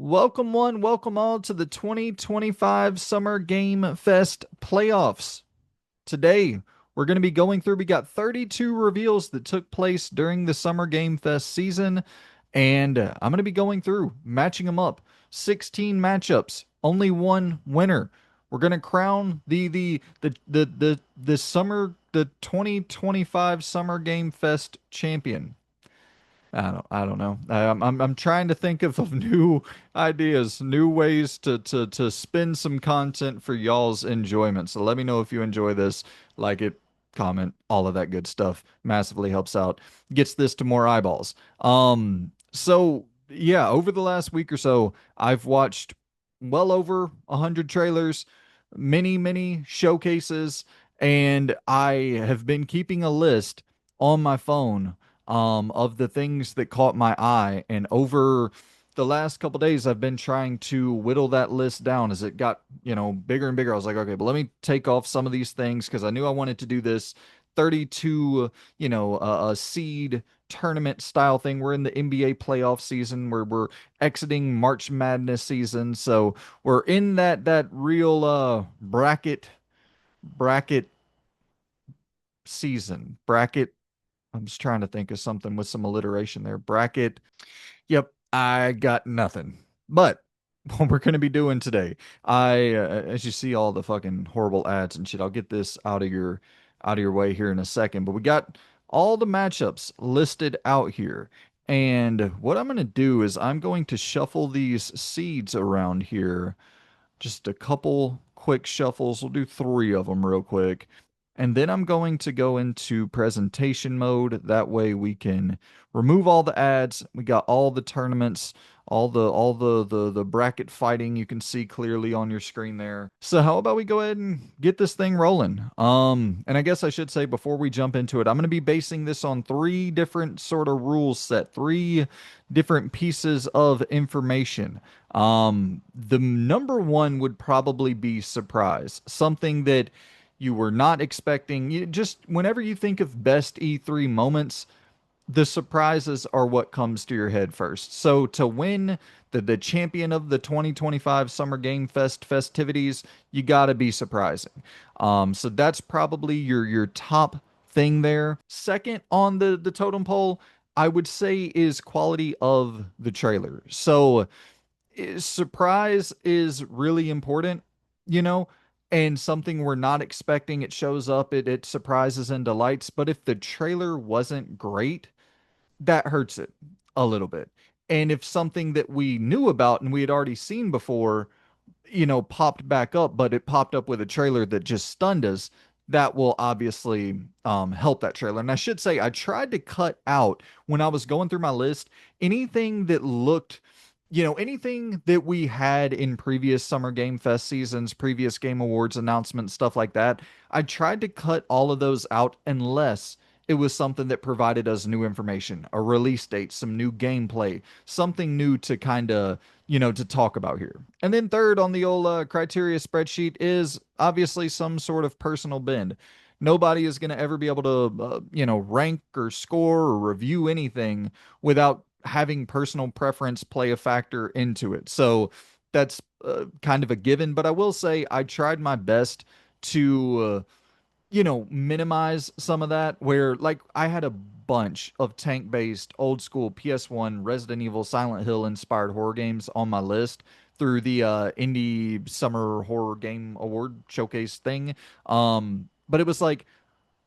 Welcome one, welcome all to the 2025 Summer Game Fest playoffs. Today, we're going to be going through, we got 32 reveals that took place during the Summer Game Fest season, and I'm going to be going through, matching them up. 16 matchups, only one winner. We're going to crown the 2025 Summer Game Fest champion. I don't know. I'm trying to think of new ideas, new ways to spin some content for y'all's enjoyment. So let me know if you enjoy this, like it, comment, all of that good stuff. Massively helps out. Gets this to more eyeballs. So yeah, over the last week or so, I've watched well over 100 trailers, many showcases, and I have been keeping a list on my phone of the things that caught my eye. And over the last couple days, I've been trying to whittle that list down as it got, bigger and bigger. I was like, okay, but let me take off some of these things because I knew I wanted to do this 32, a seed tournament style thing. We're in the NBA playoff season where we're exiting March Madness season. So we're in that real bracket season. Bracket I'm just trying to think of something with some alliteration there. Bracket. Yep, I got nothing. But what we're going to be doing today, as you see all the fucking horrible ads and shit, I'll get this out of your way here in a second. But we got all the matchups listed out here. And what I'm going to do is I'm going to shuffle these seeds around here. Just a couple quick shuffles. We'll do three of them real quick. And then I'm going to go into presentation mode. That way we can remove all the ads. We got all the tournaments, all the bracket fighting you can see clearly on your screen there. So how about we go ahead and get this thing rolling? And I guess I should say before we jump into it, I'm going to be basing this on three different sort of rules set, three different pieces of information. The number one would probably be surprise, something that you were not expecting. Just whenever you think of best E3 moments, the surprises are what comes to your head first. So to win the champion of the 2025 Summer Game Fest festivities, you got to be surprising. So that's probably your top thing there. Second on the totem pole, I would say is quality of the trailer. So surprise is really important, you know, and something we're not expecting. It shows up, it surprises and delights. But if the trailer wasn't great, that hurts it a little bit. And if something that we knew about and we had already seen before, popped back up, but it popped up with a trailer that just stunned us, that will obviously help that trailer. And I should say, I tried to cut out when I was going through my list anything that looked, anything that we had in previous Summer Game Fest seasons, previous Game Awards announcements, stuff like that. I tried to cut all of those out unless it was something that provided us new information, a release date, some new gameplay, something new to kind of, to talk about here. And then third on the old criteria spreadsheet is obviously some sort of personal bend. Nobody is going to ever be able to, rank or score or review anything without having personal preference play a factor into it. So that's kind of a given. But I will say I tried my best to minimize some of that where like I had a bunch of tank-based old school PS1 Resident Evil Silent Hill inspired horror games on my list through the Indie Summer Horror Game Award showcase thing. But it was like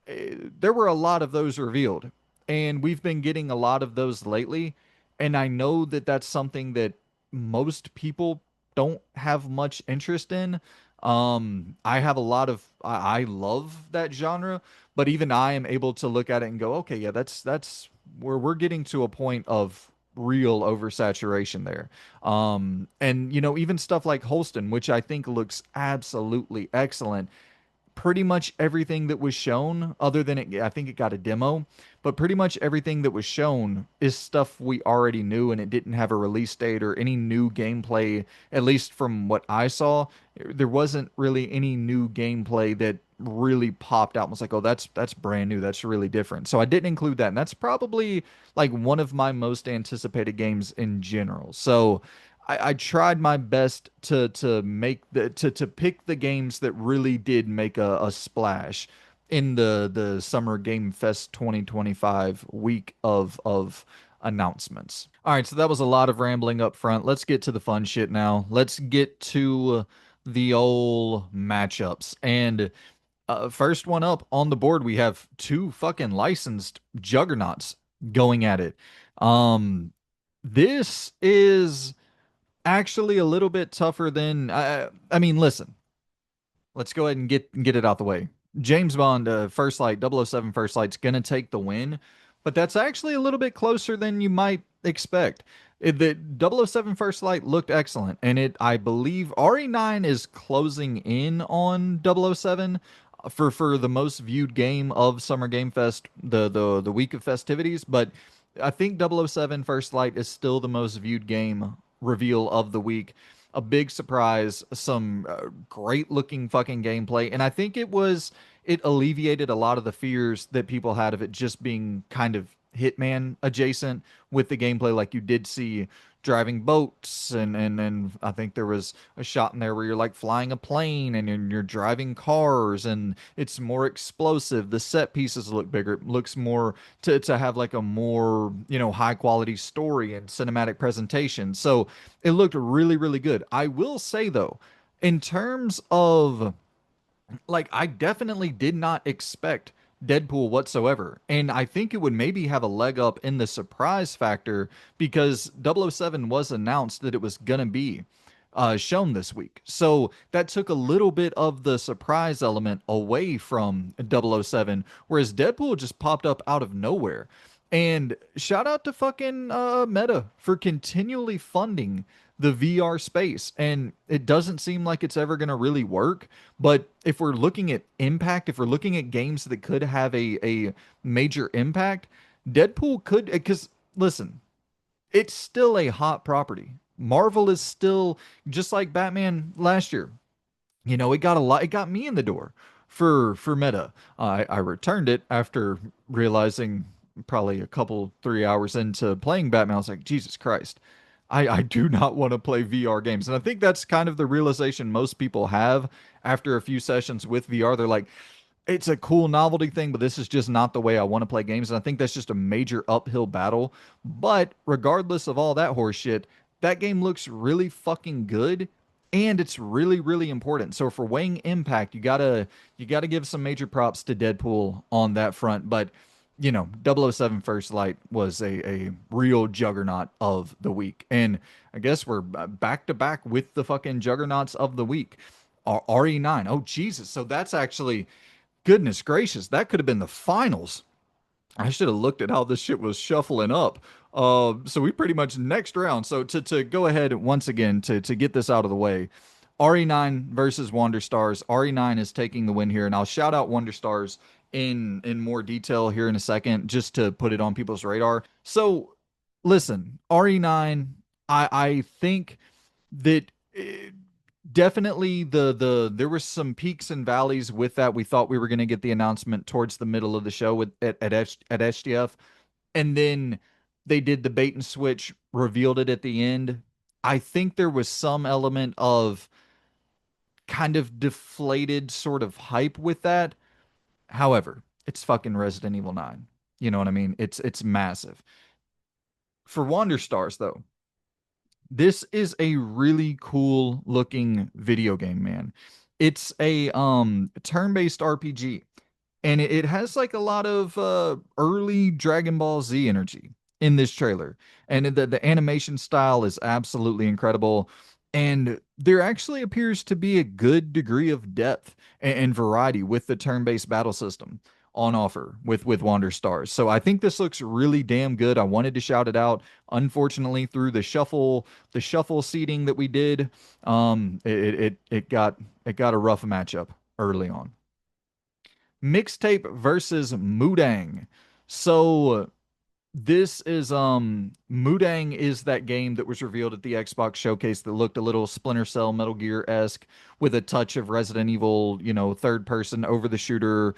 there were a lot of those revealed, and we've been getting a lot of those lately. And I know that that's something that most people don't have much interest in. I have a lot of, I love that genre, but even I am able to look at it and go, okay, yeah, that's where we're getting to a point of real oversaturation there. And even stuff like Holston, which I think looks absolutely excellent, pretty much everything that was shown, other than it, I think it got a demo, but pretty much everything that was shown is stuff we already knew, and it didn't have a release date or any new gameplay, at least from what I saw. There wasn't really any new gameplay that really popped out and was like, oh, that's brand new. That's really different. So I didn't include that. And that's probably like one of my most anticipated games in general. So I tried my best to make to pick the games that really did make a splash in the Summer Game Fest 2025 week of announcements. All right, so that was a lot of rambling up front. Let's get to the fun shit now. Let's get to the old matchups. And first one up on the board, we have two fucking licensed juggernauts going at it. Um, this is actually a little bit tougher than I mean, listen, let's go ahead and get it out the way. James Bond, First Light, 007 First Light's gonna take the win, but that's actually a little bit closer than you might expect. The 007 First Light looked excellent, and I believe RE9 is closing in on 007 for the most viewed game of Summer Game Fest, the week of festivities, but I think 007 First Light is still the most viewed game reveal of the week. A big surprise, some great looking fucking gameplay, and I think it alleviated a lot of the fears that people had of it just being kind of Hitman adjacent with the gameplay. Like you did see driving boats, and I think there was a shot in there where you're like flying a plane and you're driving cars, and it's more explosive. The set pieces look bigger. It looks more to have like a more, high quality story and cinematic presentation. So it looked really, really good. I will say though, in terms of like, I definitely did not expect Deadpool whatsoever. And I think it would maybe have a leg up in the surprise factor because 007 was announced that it was going to be shown this week. So that took a little bit of the surprise element away from 007, whereas Deadpool just popped up out of nowhere. And shout out to fucking Meta for continually funding the VR space. And it doesn't seem like it's ever going to really work. But if we're looking at impact, if we're looking at games that could have a major impact, Deadpool could, because listen, it's still a hot property. Marvel is still just like Batman last year. It got a lot. It got me in the door for Meta. I returned it after realizing probably a couple 3 hours into playing Batman. I was like, Jesus Christ, I do not want to play VR games, and I think that's kind of the realization most people have after a few sessions with VR. They're like, it's a cool novelty thing, but this is just not the way I want to play games. And I think that's just a major uphill battle. But regardless of all that horse shit, that game looks really fucking good. And it's really, really important. So for weighing impact, you gotta give some major props to Deadpool on that front. But 007 First Light was a real juggernaut of the week. And I guess we're back to back with the fucking juggernauts of the week. RE9. Oh, Jesus. So that's actually, goodness gracious, that could have been the finals. I should have looked at how this shit was shuffling up. So we pretty much next round. So to go ahead once again to get this out of the way, RE9 versus Wonder Stars. RE9 is taking the win here, and I'll shout out Wonder Stars in more detail here in a second, just to put it on people's radar. So listen, RE9, I think that definitely there were some peaks and valleys with that. We thought we were going to get the announcement towards the middle of the show at SGF, and then they did the bait and switch, revealed it at the end. I think there was some element of kind of deflated sort of hype with that. However, it's fucking Resident Evil 9. You know what I mean? It's massive. For Wander Stars though, this is a really cool looking video game, man. It's a turn-based RPG, and it has like a lot of early Dragon Ball Z energy in this trailer. And the animation style is absolutely incredible. And there actually appears to be a good degree of depth and variety with the turn-based battle system on offer with Wander Stars. So I think this looks really damn good. I wanted to shout it out. Unfortunately, through the shuffle seating that we did, it got a rough matchup early on. Mixtape versus Mudang. So this is Mudang is that game that was revealed at the Xbox showcase that looked a little Splinter Cell Metal Gear-esque with a touch of Resident Evil, third person over the shoulder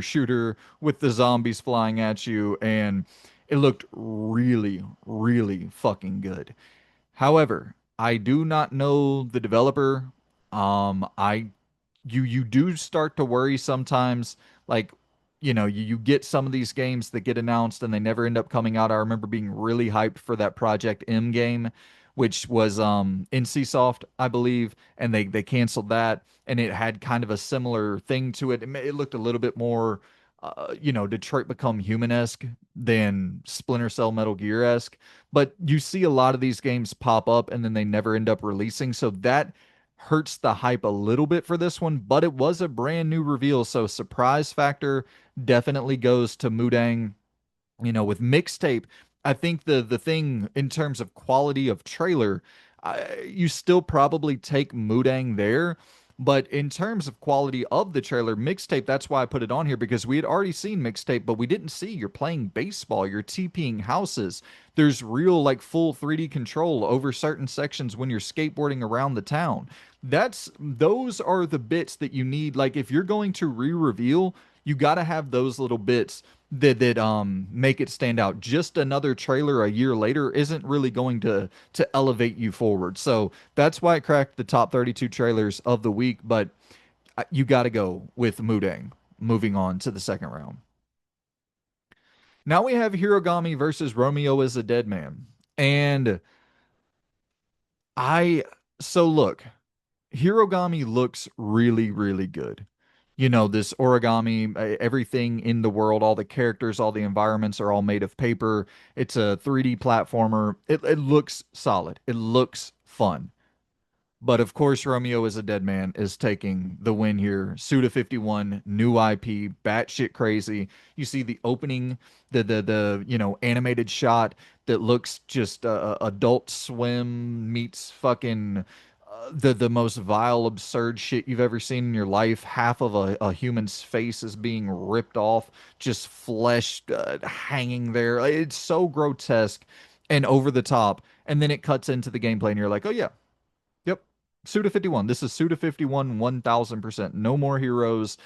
shooter with the zombies flying at you. And It looked really, really fucking good. However, I do not know the developer. I you do start to worry sometimes, like, you get some of these games that get announced and they never end up coming out. I remember being really hyped for that Project M game, which was NCSoft, I believe, and they canceled that, and it had kind of a similar thing to it. It looked a little bit more Detroit Become Human-esque than Splinter Cell Metal Gear-esque. But you see a lot of these games pop up and then they never end up releasing. So that hurts the hype a little bit for this one, but it was a brand new reveal. So surprise factor definitely goes to Mudang. With mixtape, I think the thing in terms of quality of trailer, you still probably take Mudang there. But in terms of quality of the trailer, mixtape, that's why I put it on here because we had already seen mixtape, but we didn't see you're playing baseball, you're TPing houses. There's real, like, full 3D control over certain sections when you're skateboarding around the town. Those are the bits that you need. Like, if you're going to re-reveal, you got to have those little bits that make it stand out. Just another trailer a year later isn't really going to elevate you forward. So that's why it cracked the top 32 trailers of the week. But you got to go with Mudang. Moving on to the second round. Now we have Hirogami versus Romeo is a Dead Man, and I so look. Hirogami looks really, really good. This origami, everything in the world, all the characters, all the environments are all made of paper. It's a 3D platformer. It looks solid. It looks fun. But of course, Romeo is a Dead Man is taking the win here. Suda 51, new IP, batshit crazy. You see the opening, the animated shot that looks just Adult Swim meets fucking the most vile, absurd shit you've ever seen in your life. Half of a human's face is being ripped off, just flesh hanging there. It's so grotesque and over the top. And then it cuts into the gameplay, and you're like, oh yeah, yep. Suda 51. This is Suda 51 1000%. No more heroes.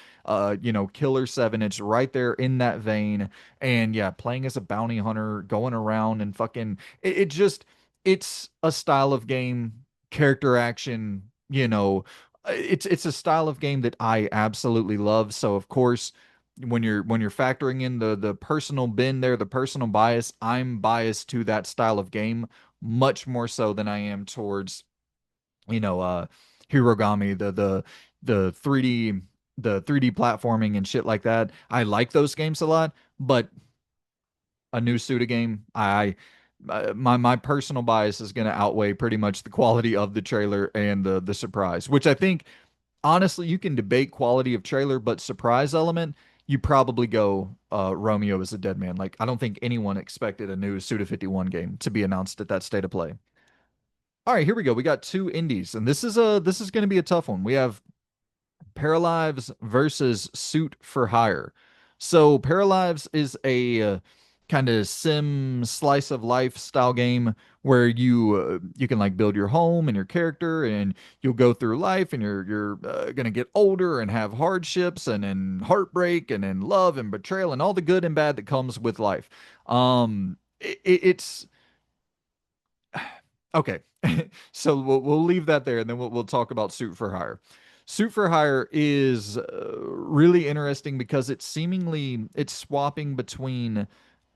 Killer 7. It's right there in that vein. And yeah, playing as a bounty hunter, going around and fucking it's a style of game, character action, it's a style of game that I absolutely love. So of course, when you're factoring in the personal bin there, the personal bias, I'm biased to that style of game much more so than I am towards you know, uh, Hirogami, the 3D the 3D platforming and shit like that. I like those games a lot, but a new Suda game, my personal bias is going to outweigh pretty much the quality of the trailer and the surprise, which I think honestly you can debate quality of trailer, but surprise element, you probably go Romeo is a Dead Man. Like I don't think anyone expected a new Suda 51 game to be announced at that state of play. All right, here we go. We got two indies, and this is going to be a tough one. We have Paralives versus Suit for Hire. So Paralives is a kind of sim slice of life style game where you can like build your home and your character, and you'll go through life, and you're gonna get older and have hardships and then heartbreak and then love and betrayal and all the good and bad that comes with life. It's Okay. So we'll leave that there and then we'll talk about Suit for Hire. Suit for Hire is really interesting because it's swapping between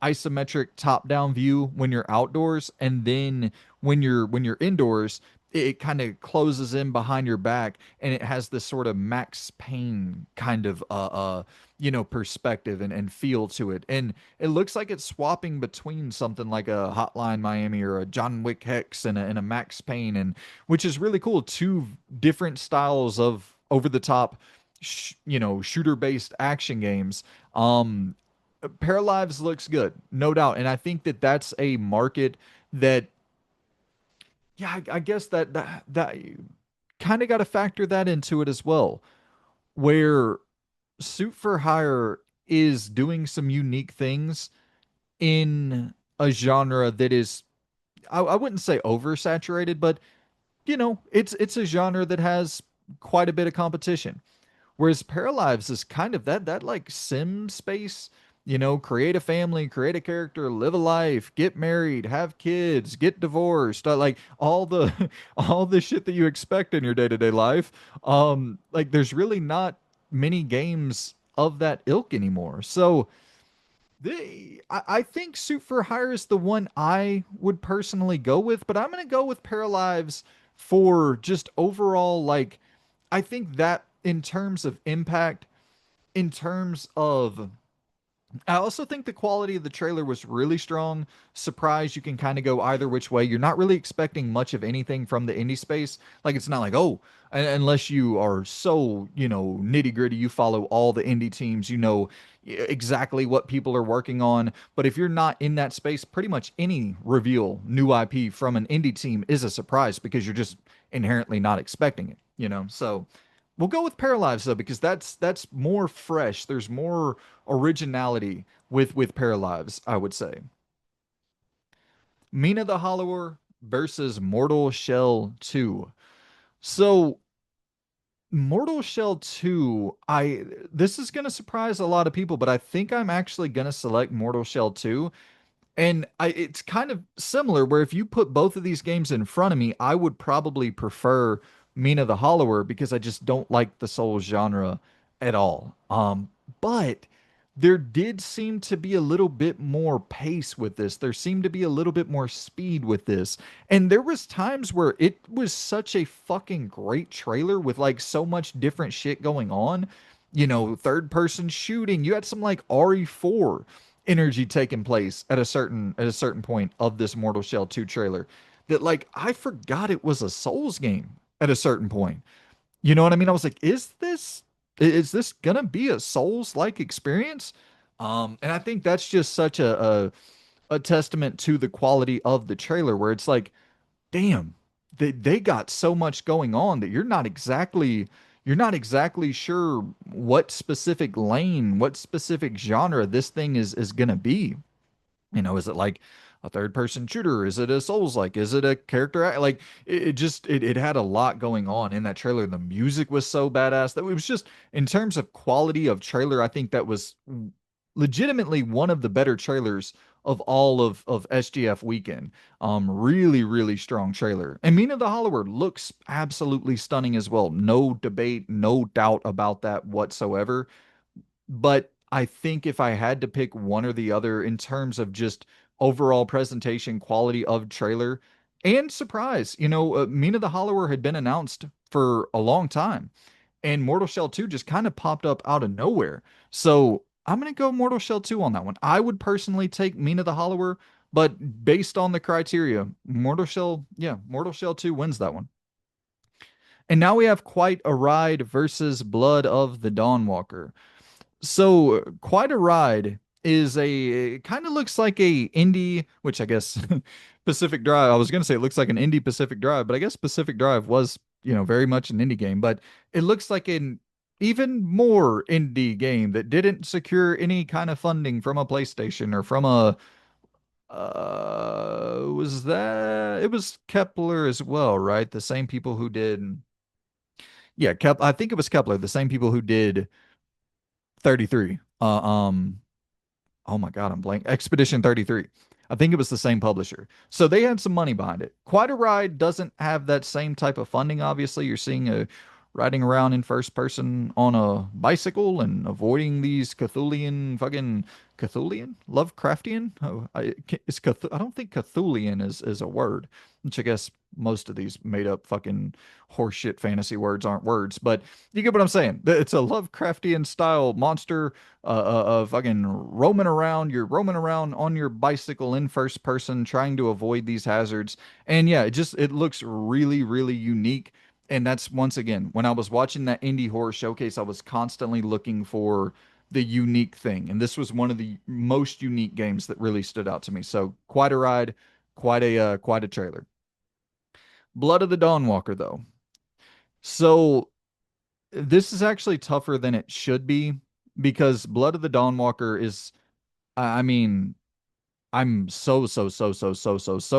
isometric top-down view when you're outdoors, and then when you're indoors, it kind of closes in behind your back, and it has this sort of Max Payne kind of perspective and feel to it. And it looks like it's swapping between something like a Hotline Miami or a John Wick Hex and a Max Payne, and which is really cool. Two different styles of over the top, shooter based action games. Paralives looks good, no doubt, and I think that that's a market that, yeah, I guess that kind of got to factor that into it as well, where Suit for Hire is doing some unique things in a genre that is, I wouldn't say oversaturated, but it's a genre that has quite a bit of competition. Whereas Paralives is kind of that like sim space. You know, create a family, create a character, live a life, get married, have kids, get divorced, like all the all the shit that you expect in your day-to-day life. Like there's really not many games of that ilk anymore. So I think Suit for Hire is the one I would personally go with, but I'm gonna go with Paralives for just overall, like, I think that in terms of impact, in terms of I also think the quality of the trailer was really strong. Surprise, you can kind of go either which way. You're not really expecting much of anything from the indie space. Like it's not like, oh, unless you are so, nitty gritty, you follow all the indie teams, you know exactly what people are working on. But if you're not in that space, pretty much any reveal, new IP from an indie team is a surprise because you're just inherently not expecting it, you know? So we'll go with Paralives though, because that's more fresh. There's more originality with Paralives, I would say. Mina the Hollower versus Mortal Shell 2. So Mortal Shell 2, I this is gonna surprise a lot of people, but I think I'm actually gonna select Mortal Shell 2. And it's kind of similar where if you put both of these games in front of me, I would probably prefer Mina the Hollower because I just don't like the Souls genre at all. But there did seem to be a little bit more pace with this. There seemed to be a little bit more speed with this. And there was times where it was such a fucking great trailer with like so much different shit going on. You know, third person shooting. You had some like RE4 energy taking place at a certain point of this Mortal Shell 2 trailer that like I forgot it was a Souls game at a certain point. You know what I mean? I was like, is this gonna be a Souls like experience? And I think that's just such a testament to the quality of the trailer where it's like, damn, they got so much going on that you're not exactly sure what specific lane, what specific genre this thing is gonna be. You know, is it like a third person shooter? Is it a Souls like? Is it a character like it had a lot going on in that trailer. The music was so badass that it was just in terms of quality of trailer, I think that was legitimately one of the better trailers of all of SGF weekend. Really, really strong trailer. And Mina the Hollower looks absolutely stunning as well. No debate, no doubt about that whatsoever. But I think if I had to pick one or the other in terms of just overall presentation, quality of trailer, and surprise, Mina the Hollower had been announced for a long time, and Mortal Shell 2 just kind of popped up out of nowhere. So I'm going to go Mortal Shell 2 on that one. I would personally take Mina the Hollower, but based on the criteria, Mortal Shell 2 wins that one. And now we have Quite a Ride versus Blood of the Dawnwalker. So, Quite a Ride is it kind of looks like a indie, which I guess Pacific Drive. I was gonna say it looks like an indie Pacific Drive, but I guess Pacific Drive was, very much an indie game. But it looks like an even more indie game that didn't secure any kind of funding from a PlayStation or from a was that it was Kepler as well, right? The same people who did yeah, I think it was Kepler, the same people who did 33. Oh my God, I'm blank. Expedition 33. I think it was the same publisher. So they had some money behind it. Quite a Ride doesn't have that same type of funding, obviously. You're seeing a riding around in first person on a bicycle and avoiding these Cthulian fucking Cthulian? Lovecraftian? Oh, I don't think Cthulian is a word, which I guess most of these made up fucking horseshit fantasy words aren't words, but you get what I'm saying. It's a Lovecraftian style monster fucking roaming around. You're roaming around on your bicycle in first person, trying to avoid these hazards. And yeah, it looks really, really unique. And that's once again, when I was watching that indie horror showcase, I was constantly looking for the unique thing. And this was one of the most unique games that really stood out to me. So quite a ride, quite a trailer. Blood of the Dawnwalker, though. So this is actually tougher than it should be because Blood of the Dawnwalker is, I mean, I'm so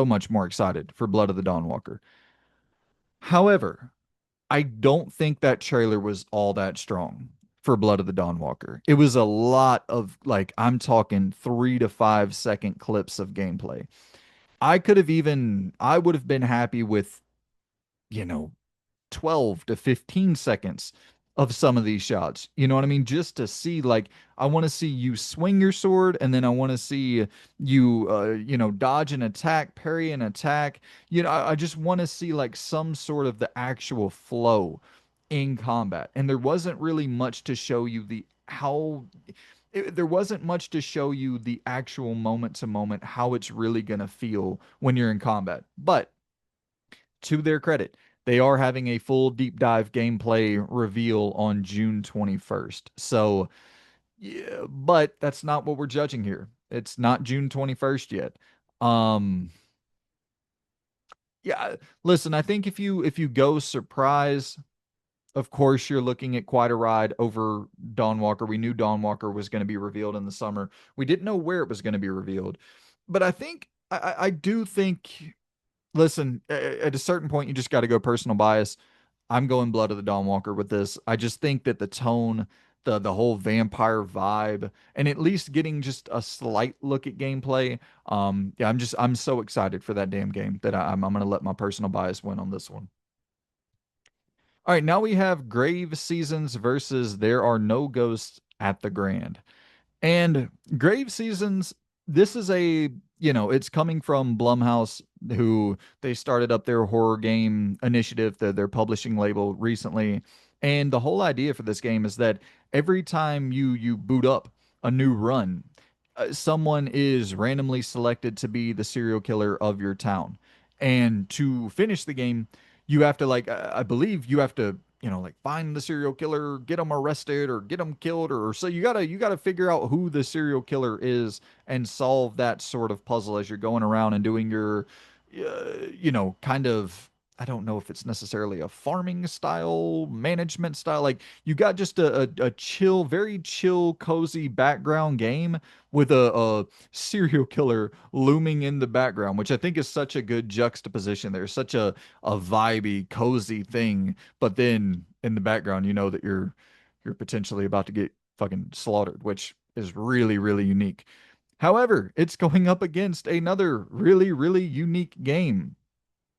much more excited for Blood of the Dawnwalker. However, I don't think that trailer was all that strong for Blood of the Dawn Walker. It was a lot of like I'm talking 3 to 5 second clips of gameplay. I would have been happy with, you know, 12 to 15 seconds of some of these shots. You know what I mean? Just to see, like, I want to see you swing your sword, and then I want to see you, dodge an attack, parry an attack. I just want to see, like, some sort of the actual flow in combat. And there wasn't really much to show you there wasn't much to show you the actual moment to moment how it's really going to feel when you're in combat. But to their credit, they are having a full deep dive gameplay reveal on June 21st. So, yeah, but that's not what we're judging here. It's not June 21st yet. Um, yeah, listen, I think if you go surprise, of course you're looking at quite a ride over Dawn Walker. We knew Dawn Walker was going to be revealed in the summer. We didn't know where it was going to be revealed. But I do think, listen, at a certain point, you just got to go personal bias. I'm going Blood of the Dawnwalker with this. I just think that the tone, the whole vampire vibe, and at least getting just a slight look at gameplay. Yeah, I'm so excited for that damn game that I'm gonna let my personal bias win on this one. All right, now we have Grave Seasons versus There Are No Ghosts at the Grand. And Grave Seasons, this is it's coming from Blumhouse, who they started up their horror game initiative, their publishing label recently. And the whole idea for this game is that every time you boot up a new run, someone is randomly selected to be the serial killer of your town. And to finish the game, you have to like I believe you have to like find the serial killer, get them arrested or get them killed, or so you gotta figure out who the serial killer is and solve that sort of puzzle as you're going around and doing your kind of, I don't know if it's necessarily a farming style, management style. Like you got just a chill, very chill, cozy background game with a serial killer looming in the background, which I think is such a good juxtaposition. There's such a vibey, cozy thing, but then in the background, you know that you're potentially about to get fucking slaughtered, which is really, really unique. However, it's going up against another really, really unique game.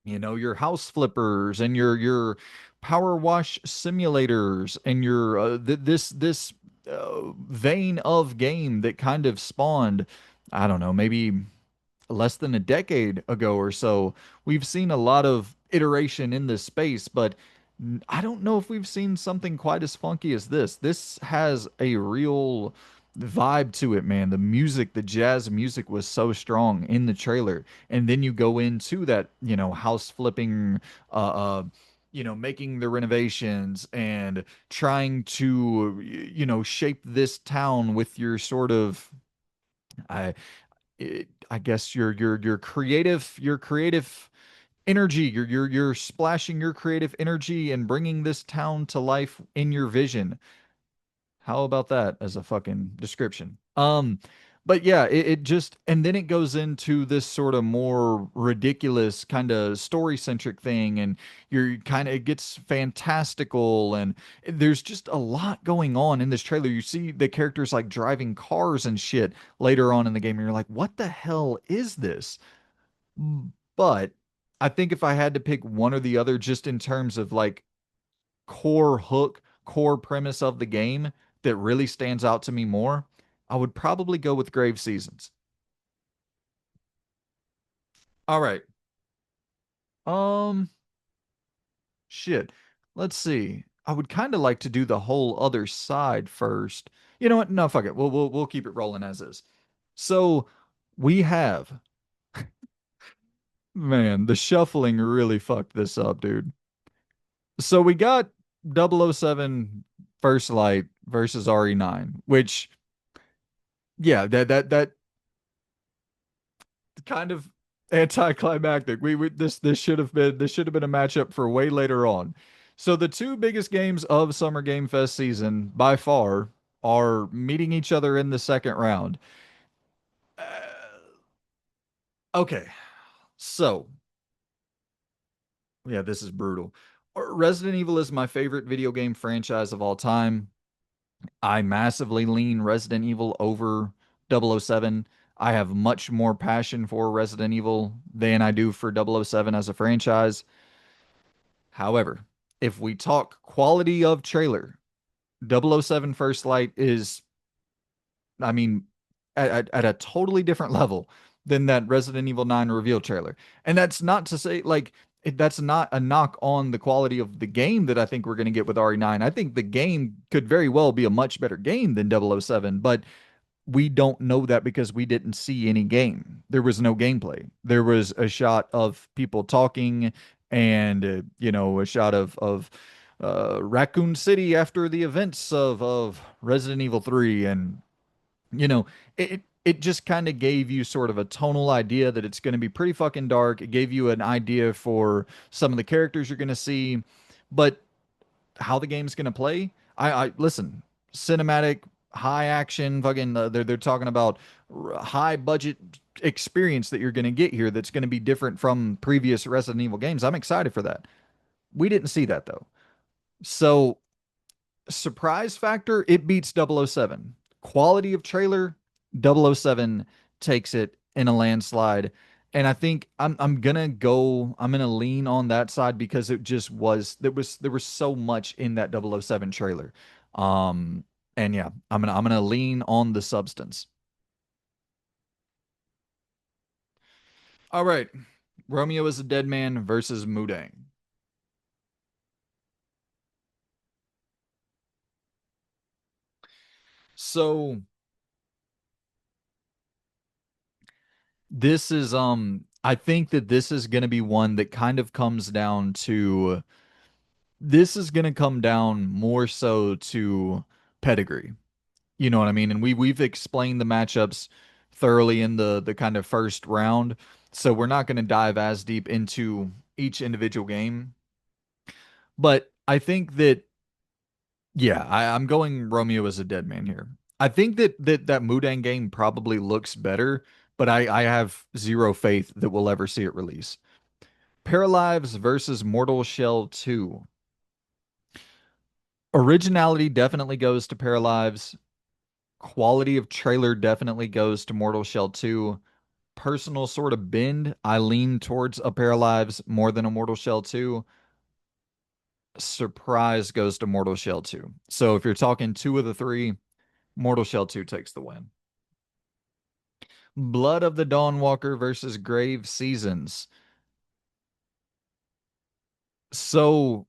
Your house flippers and your power wash simulators and your this vein of game that kind of spawned, I don't know, maybe less than a decade ago or so. We've seen a lot of iteration in this space, but I don't know if we've seen something quite as funky as this. This has a real vibe to it, man. The music, the jazz music was so strong in the trailer. And then you go into that, house flipping, making the renovations and trying to, shape this town with your sort of, I, I guess your creative energy. You're splashing your creative energy and bringing this town to life in your vision. How about that as a fucking description? But yeah, it just, and then it goes into this sort of more ridiculous kind of story centric thing, and you're kind of, it gets fantastical, and there's just a lot going on in this trailer. You see the characters like driving cars and shit later on in the game, and you're like, what the hell is this? But I think if I had to pick one or the other, just in terms of like core hook, core premise of the game that really stands out to me more, I would probably go with Grave Seasons. All right. Um, shit. Let's see. I would kind of like to do the whole other side first. You know what? No, fuck it. We'll keep it rolling as is. So we have, man, the shuffling really fucked this up, dude. So we got 007 First Light versus RE9, which, yeah, that kind of anticlimactic. This should have been a matchup for way later on. So the two biggest games of Summer Game Fest season by far are meeting each other in the second round. Uh, okay, so yeah, this is brutal. Resident Evil is my favorite video game franchise of all time. I massively lean Resident Evil over 007. I have much more passion for Resident Evil than I do for 007 as a franchise. However, if we talk quality of trailer, 007 First Light is, I mean, at a totally different level than that Resident Evil 9 reveal trailer. And that's not to say, like, that's not a knock on the quality of the game that I think we're going to get with RE9. I think the game could very well be a much better game than 007, but we don't know that because we didn't see any game. There was no gameplay. There was a shot of people talking and a shot of Raccoon City after the events of Resident Evil 3, and you know, it just kind of gave you sort of a tonal idea that it's going to be pretty fucking dark. It gave you an idea for some of the characters you're going to see, but how the game's going to play, I listen, cinematic, high action, fucking they're talking about high budget experience that you're going to get here that's going to be different from previous Resident Evil games. I'm excited for that. We didn't see that though. So surprise factor, it beats 007. Quality of trailer, 007 takes it in a landslide. And I think I'm gonna lean on that side because it just was there was so much in that 007 trailer. Um and yeah, I'm gonna lean on the substance. All right. Romeo is a Dead Man versus Mudang. So this is I think that this is going to be one that kind of comes down to this is going to come down more so to pedigree. You know what I mean? And we've explained the matchups thoroughly in the kind of first round, so we're not going to dive as deep into each individual game. But I think that yeah, I'm going Romeo as a dead man here. I think that Mudang game probably looks better, but I have zero faith that we'll ever see it release. Paralives versus Mortal Shell 2. Originality definitely goes to Paralives. Quality of trailer definitely goes to Mortal Shell 2. Personal sort of bend, I lean towards a Paralives more than a Mortal Shell 2. Surprise goes to Mortal Shell 2. So if you're talking two of the three, Mortal Shell 2 takes the win. Blood of the Dawnwalker versus Grave Seasons. So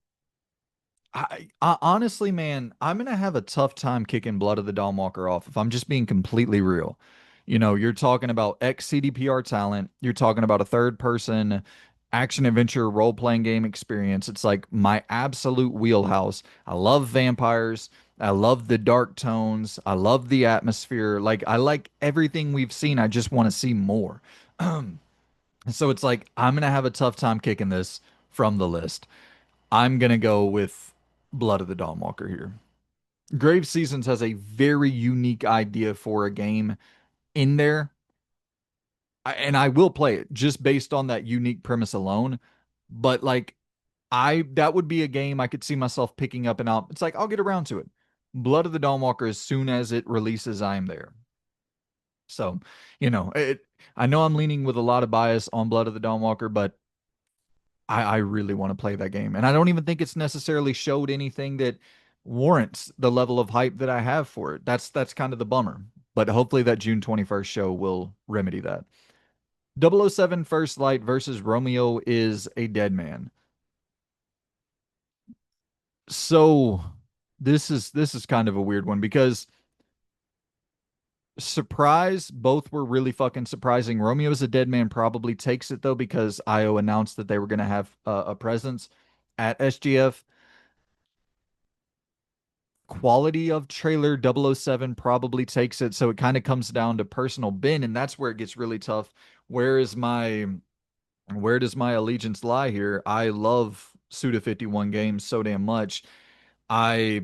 I honestly, man, I'm gonna have a tough time kicking Blood of the Dawnwalker off if I'm just being completely real. You're talking about ex CDPR talent. You're talking about a third person action adventure role playing game experience. It's like my absolute wheelhouse. I love vampires. I love the dark tones. I love the atmosphere. Like I like everything we've seen. I just want to see more. So it's like I'm gonna have a tough time kicking this from the list. I'm gonna go with Blood of the Dawnwalker here. Grave Seasons has a very unique idea for a game in there, and I will play it just based on that unique premise alone. But like, I that would be a game I could see myself picking up and out. It's like I'll get around to it. Blood of the Dawnwalker, as soon as it releases, I am there. So, I know I'm leaning with a lot of bias on Blood of the Dawnwalker, but I really want to play that game. And I don't even think it's necessarily showed anything that warrants the level of hype that I have for it. That's kind of the bummer. But hopefully that June 21st show will remedy that. 007 First Light versus Romeo is a Dead Man. So this is kind of a weird one because surprise, both were really fucking surprising. Romeo is a Dead Man probably takes it though because IO announced that they were going to have a presence at SGF. Quality of trailer 007 probably takes it. So it kind of comes down to personal bin, and that's where it gets really tough. Where is my where does my allegiance lie here? I love Suda 51 games so damn much. I,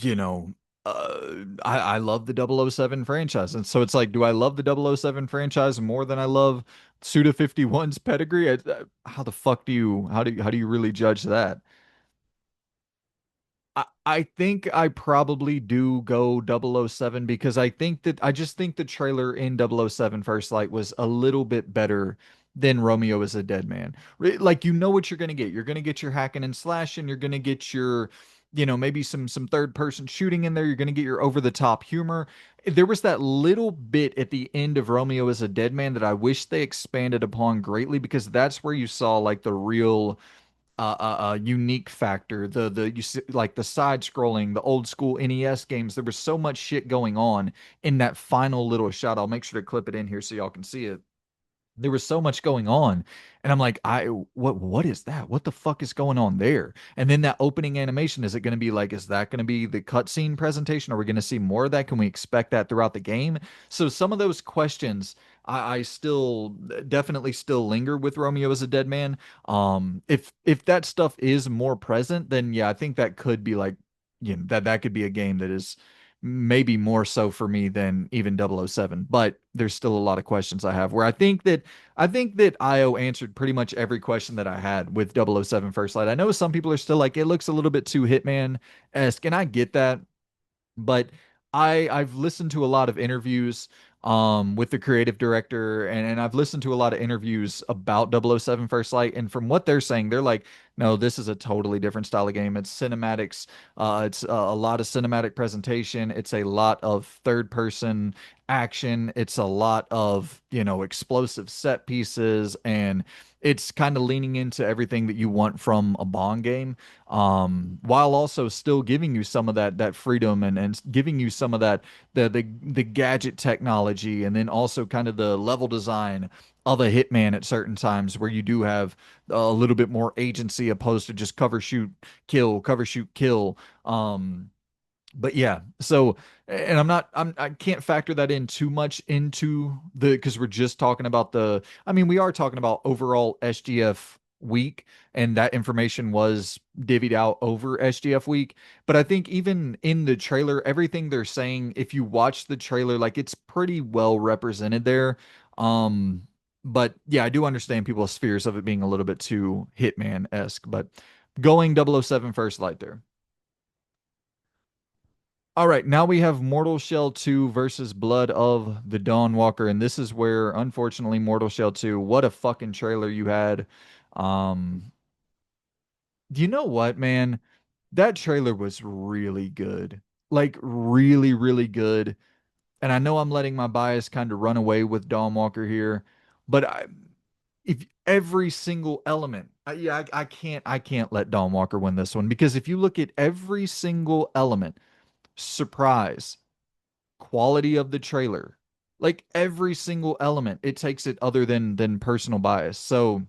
you know, I love the 007 franchise. And so it's like, do I love the 007 franchise more than I love Suda 51's pedigree? How the fuck do you how do you really judge that? I think I probably do go 007 because I just think the trailer in 007 First Light was a little bit better than Romeo is a Dead Man. Like you know what you're gonna get. You're gonna get your hacking and slashing. You're gonna get your, maybe some third person shooting in there. You're gonna get your over the top humor. There was that little bit at the end of Romeo is a Dead Man that I wish they expanded upon greatly because that's where you saw like the real unique factor. The you see, like the side scrolling, the old school NES games. There was so much shit going on in that final little shot. I'll make sure to clip it in here so y'all can see it. There was so much going on, and I'm like, what is that? What the fuck is going on there? And then that opening animation, is it going to be like, is that going to be the cutscene presentation? Are we going to see more of that? Can we expect that throughout the game? So some of those questions, I still definitely still linger with Romeo as a Dead Man. If that stuff is more present, then yeah, I think that could be like, that could be a game that is maybe more so for me than even 007, but there's still a lot of questions I have where I think that IO answered pretty much every question that I had with 007 First Light. I know some people are still like it looks a little bit too Hitman-esque, and I get that. But I've listened to a lot of interviews with the creative director, and I've listened to a lot of interviews about 007 First Light, and from what they're saying, they're like, no, this is a totally different style of game. It's cinematics, it's a lot of cinematic presentation, it's a lot of third person action, it's a lot of, explosive set pieces, and it's kind of leaning into everything that you want from a Bond game, while also still giving you some of that freedom, and giving you some of that the gadget technology, and then also kind of the level design of a hitman at certain times where you do have a little bit more agency opposed to just cover shoot kill, cover shoot kill. But yeah, so, and I can't factor that in too much into because we're just talking about I mean, we are talking about overall SGF week, and that information was divvied out over SGF week. But I think even in the trailer, everything they're saying, if you watch the trailer, like it's pretty well represented there. Um, but yeah, I do understand people's fears of it being a little bit too Hitman-esque, but going 007 First Light there. All right, now we have Mortal Shell 2 versus Blood of the Dawnwalker, and this is where, unfortunately, Mortal Shell 2, what a fucking trailer you had. Um, you know what, man? That trailer was really good. Like, really, really good. And I know I'm letting my bias kind of run away with Dawnwalker here, but if every single element, yeah, I can't let Dawnwalker win this one because if you look at every single element, surprise, quality of the trailer, like every single element, it takes it other than personal bias. So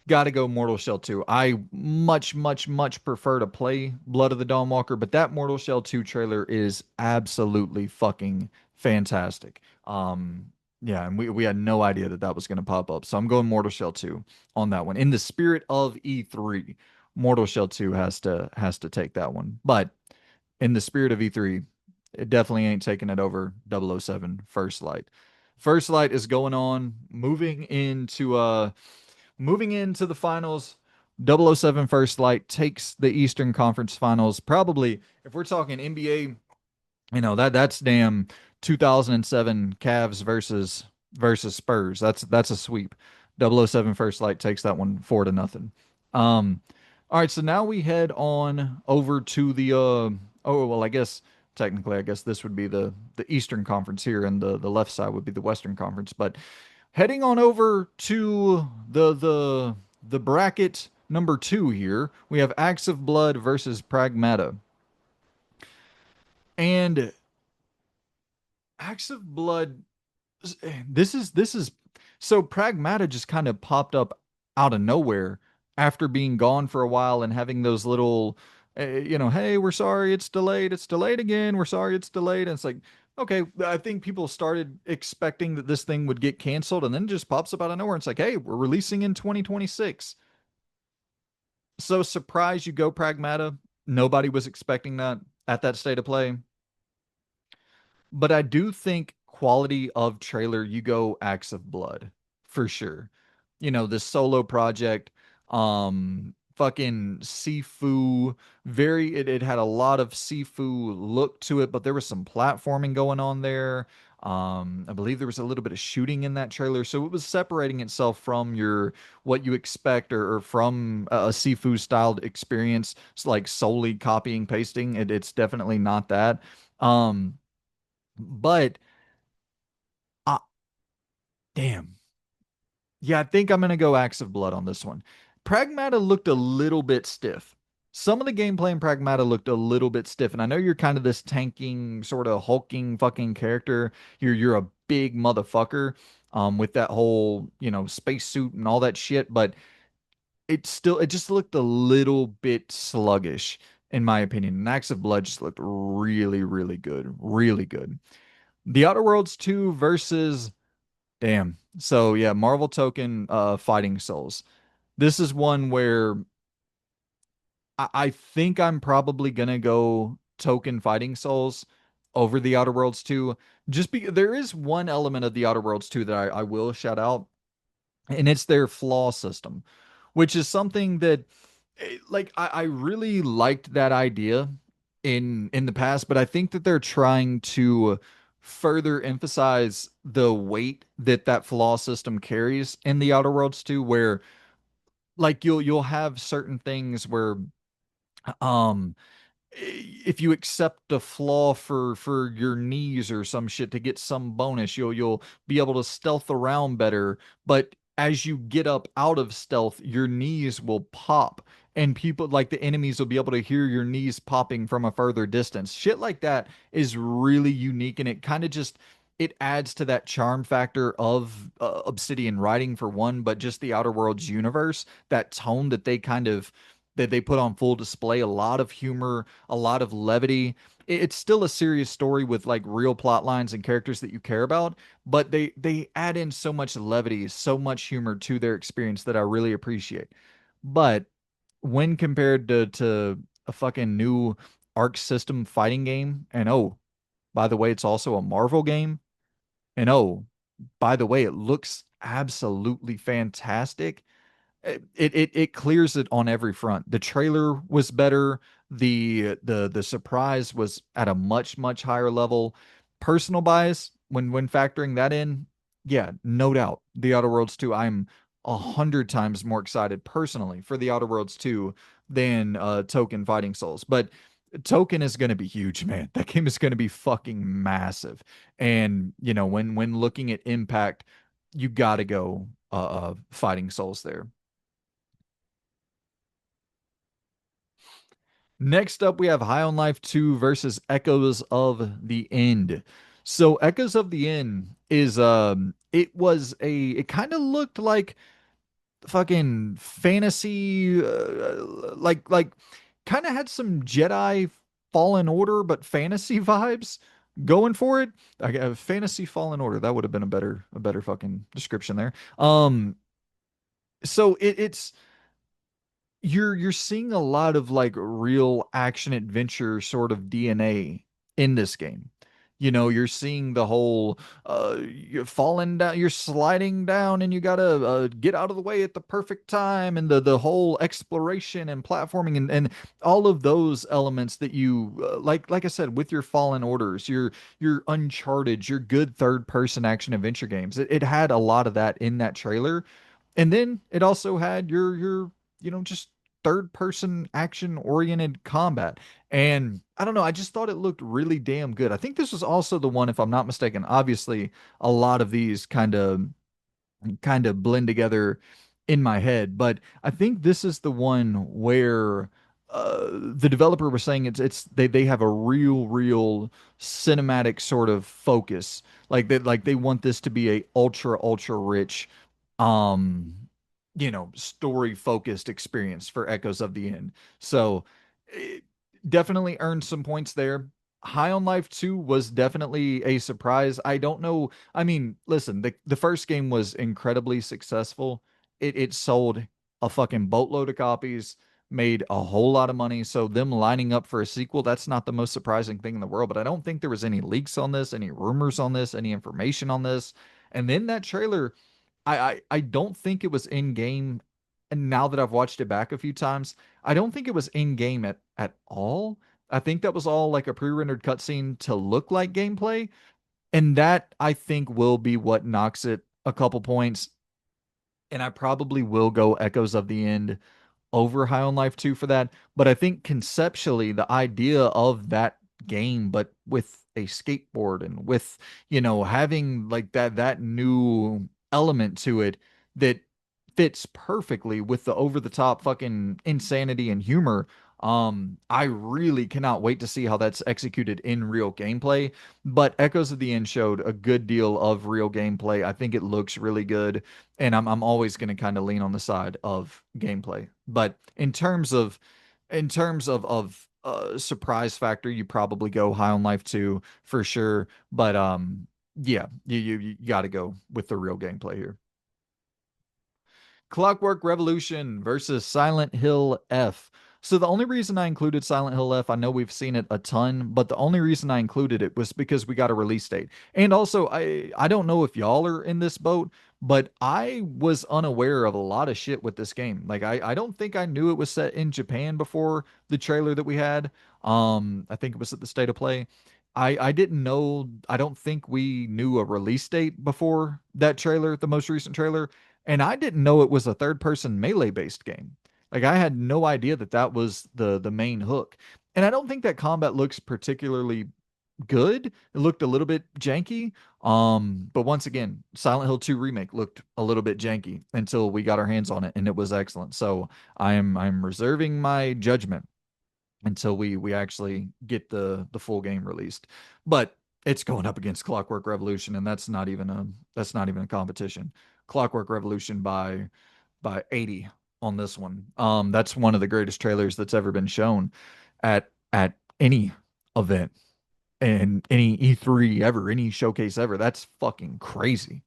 gotta go Mortal Shell 2. I much, much, much prefer to play Blood of the Dawnwalker, but that Mortal Shell 2 trailer is absolutely fucking fantastic. Yeah, and we had no idea that that was going to pop up. So I'm going Mortal Shell 2 on that one. In the spirit of E3, Mortal Shell 2 has to take that one. But in the spirit of E3, it definitely ain't taking it over 007 First Light. First Light is going on, moving into the finals. 007 First Light takes the Eastern Conference Finals. Probably, if we're talking NBA, that's damn 2007 Cavs versus Spurs. That's a sweep. 007 First Light takes that one 4-0. Um, all right, so now we head on over to the oh well, I guess technically I guess this would be the Eastern Conference here, and the left side would be the Western Conference. But heading on over to the bracket number 2 here, we have Acts of Blood versus Pragmata. And Acts of Blood, this is so Pragmata just kind of popped up out of nowhere after being gone for a while and having those little, hey, we're sorry it's delayed again, we're sorry it's delayed. And it's like, okay, I think people started expecting that this thing would get canceled, and then it just pops up out of nowhere. And it's like, hey, we're releasing in 2026. So surprised you go Pragmata. Nobody was expecting that at that state of play. But I do think quality of trailer, you go Acts of Blood for sure. This solo project, fucking Sifu, it had a lot of Sifu look to it, but there was some platforming going on there. I believe there was a little bit of shooting in that trailer, so it was separating itself from your what you expect or from a Sifu styled experience. It's like solely copying pasting. It's definitely not that. Um, but uh, damn. Yeah, I think I'm gonna go Axe of Blood on this one. Pragmata looked a little bit stiff. Some of the gameplay in Pragmata looked a little bit stiff, and I know you're kind of this tanking, sort of hulking fucking character. You're a big motherfucker, with that whole, spacesuit and all that shit, but it just looked a little bit sluggish, in my opinion. And Axe of Blood just looked really, really good. Really good. The Outer Worlds 2 versus damn. So yeah, Marvel Token Fighting Souls. This is one where I think I'm probably gonna go Token Fighting Souls over the Outer Worlds 2. Just because there is one element of the Outer Worlds 2 that I will shout out, and it's their flaw system, which is something that like I really liked that idea in the past, but I think that they're trying to further emphasize the weight that that flaw system carries in the Outer Worlds 2, where like you'll have certain things where um if you accept a flaw for your knees or some shit to get some bonus, you'll be able to stealth around better. But as you get up out of stealth, your knees will pop, and people like the enemies will be able to hear your knees popping from a further distance. Shit like that is really unique, and it kind of just it adds to that charm factor of Obsidian writing for one, but just the Outer Worlds universe, that tone that they put on full display, a lot of humor, a lot of levity. It's still a serious story with like real plot lines and characters that you care about, but they add in so much levity, so much humor to their experience that I really appreciate. But when compared to a fucking new Arc System fighting game, and oh, by the way, it's also a Marvel game, and oh, by the way, it looks absolutely fantastic. It clears it on every front. The trailer was better. The surprise was at a much higher level. Personal bias, when factoring that in, yeah, no doubt. The Outer Worlds 2, I'm 100 times more excited personally for the Outer Worlds 2 than Token Fighting Souls. But Token is going to be huge, man. That game is going to be fucking massive. And when looking at impact, you got to go Fighting Souls there. Next up, we have High on Life 2 versus Echoes of the End. So Echoes of the End is it kind of looked like fucking fantasy, like kind of had some Jedi Fallen Order but fantasy vibes going for it. Fantasy Fallen Order, that would have been a better fucking description there. So it's you're seeing a lot of like real action adventure sort of DNA in this game. You're seeing the whole you're falling down, you're sliding down, and you gotta get out of the way at the perfect time, and the whole exploration and platforming and all of those elements that you like I said with your Fallen Orders, your Uncharted, your good third person action adventure games. It had a lot of that in that trailer, and then it also had your just third person action oriented combat. And I don't know, I just thought it looked really damn good. I think this was also the one, if I'm not mistaken. Obviously, a lot of these kind of blend together in my head, but I think this is the one where the developer was saying they have a real cinematic sort of focus, like they want this to be a ultra rich um story focused experience for Echoes of the End. So it definitely earned some points there. High on Life 2 was definitely a surprise. I don't know. I mean, listen, the first game was incredibly successful. It sold a fucking boatload of copies, made a whole lot of money. So them lining up for a sequel, that's not the most surprising thing in the world. But I don't think there was any leaks on this, any rumors on this, any information on this. And then that trailer, I don't think it was in game and now that I've watched it back a few times, I don't think it was in game at all. I think that was all like a pre-rendered cutscene to look like gameplay, and that I think will be what knocks it a couple points. And I probably will go Echoes of the End over High on Life 2 for that. But I think conceptually, the idea of that game, but with a skateboard and with, having like that new element to it that fits perfectly with the over the top fucking insanity and humor. I really cannot wait to see how that's executed in real gameplay. But Echoes of the End showed a good deal of real gameplay. I think it looks really good, and I'm always going to kind of lean on the side of gameplay. But in terms of surprise factor, you probably go High on Life 2 for sure. But yeah, you got to go with the real gameplay here. Clockwork Revolution versus Silent Hill F. So the only reason I included Silent Hill F, I know we've seen it a ton, but the only reason I included it was because we got a release date. And also, I don't know if y'all are in this boat, but I was unaware of a lot of shit with this game. Like I don't think I knew it was set in Japan before the trailer that we had. I think it was at the State of Play. I didn't know, I don't think we knew a release date before that trailer, the most recent trailer. And I didn't know it was a third person melee based game. Like I had no idea that that was the main hook. And I don't think that combat looks particularly good. It looked a little bit janky. But once again, Silent Hill 2 remake looked a little bit janky until we got our hands on it and it was excellent. So I'm reserving my judgment until we actually get the full game released. But it's going up against Clockwork Revolution, and that's not even a competition. Clockwork Revolution by 80 on this one. That's one of the greatest trailers that's ever been shown at any event and any E3 ever, any showcase ever. That's fucking crazy.